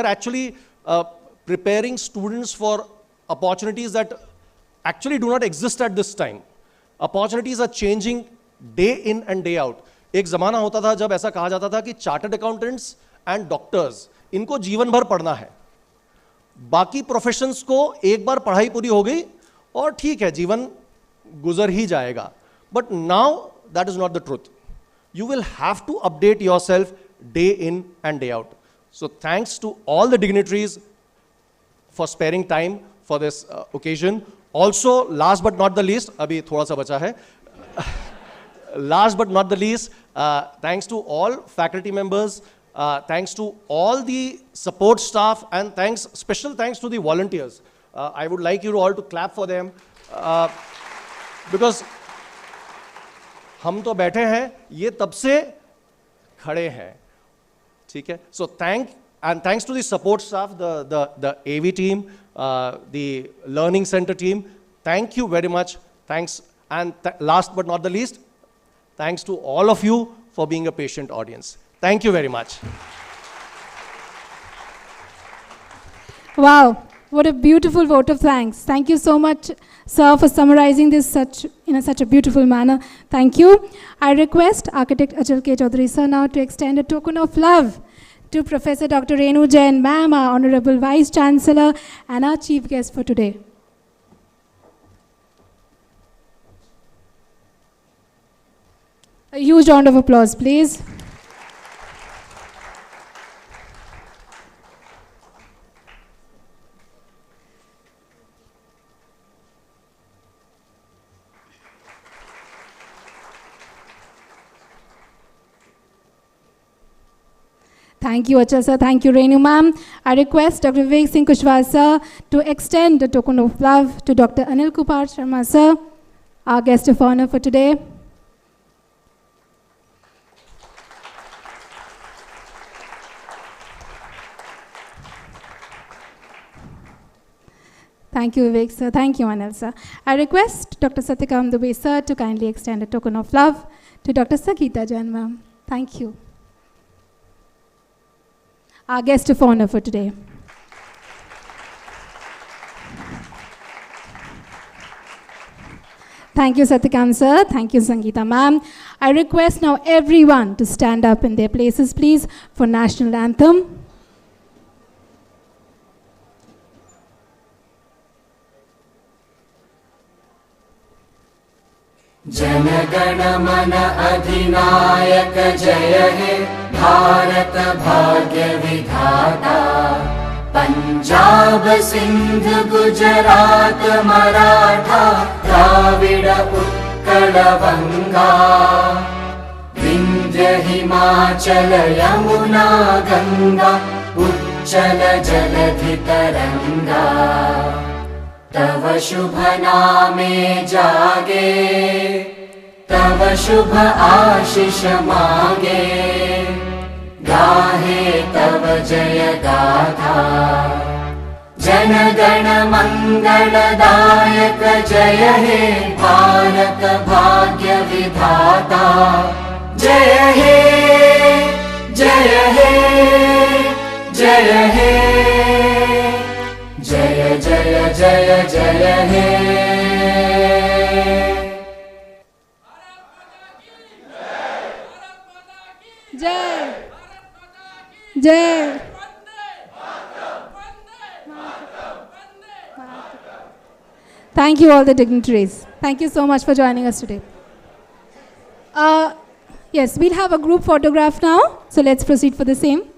actually preparing students for opportunities that actually do not exist at this time. Opportunities are changing day in and day out. एक ज़माना होता था जब ऐसा कहा जाता था कि चार्टर्ड अकाउंटेंट्स एंड डॉक्टर्स इनको जीवन भर पढ़ना है, बाकी प्रोफेशंस को एक बार पढ़ाई पूरी हो गई और ठीक है जीवन गुजर ही जाएगा. But now that is not the truth. You will have to update yourself day in and day out. So thanks to all the dignitaries for sparing time for this occasion. Also, last but not the least, abhi thoda sa bacha hai. Last but not the least, thanks to all faculty members, thanks to all the support staff, and special thanks to the volunteers. I would like you all to clap for them, because हम तो बैठे हैं, ये तब से खड़े हैं, ठीक है. So thanks to the support staff, the AV team, the learning center team. Thank you very much. Thanks, and last but not the least, thanks to all of you for being a patient audience. Thank you very much. Wow, what a beautiful vote of thanks. Thank you so much, sir, for summarizing this in such a beautiful manner. Thank you. I request Architect Achal K. Chaudhary sir now to extend a token of love to Professor Dr. Renu Jain, ma'am, our Honorable Vice Chancellor, and our chief guest for today. A huge round of applause, please. Thank you, Achal sir. Thank you, Renu ma'am. I request Dr. Vivek Singh Kushwaha sir to extend a token of love to Dr. Anil Kumar Sharma sir, our guest of honor for today. Thank you, Vivek sir. Thank you, Anil sir. I request Dr. Satyakam Dubey sir to kindly extend a token of love to Dr. Sangeeta Jain ma'am. Thank you. Our guest of honor for today. Thank you, Satyakam sir. Thank you, Sangeeta ma'am. I request now everyone to stand up in their places, please, for national anthem. Jana Gana मन अधिनायक जय हे भारत भाग्य विधाता. पंजाब सिंध गुजरात मराठा द्राविड उत्कल बंगा. विंध्य हिमाचल यमुना गंगा उच्चल जलधि तरंगा. तव शुभ नामे जागे तव शुभ आशीष मांगे. गाहे तव जय गाथा. जन गण मंगलदायक जय हे भारत भाग्य विधाता. जय हे जय हे जय हे जय जय जय जय हे. जय जय. Thank you all the dignitaries. Thank you so much for joining us today. Yes, we'll have a group photograph now, so let's proceed for the same.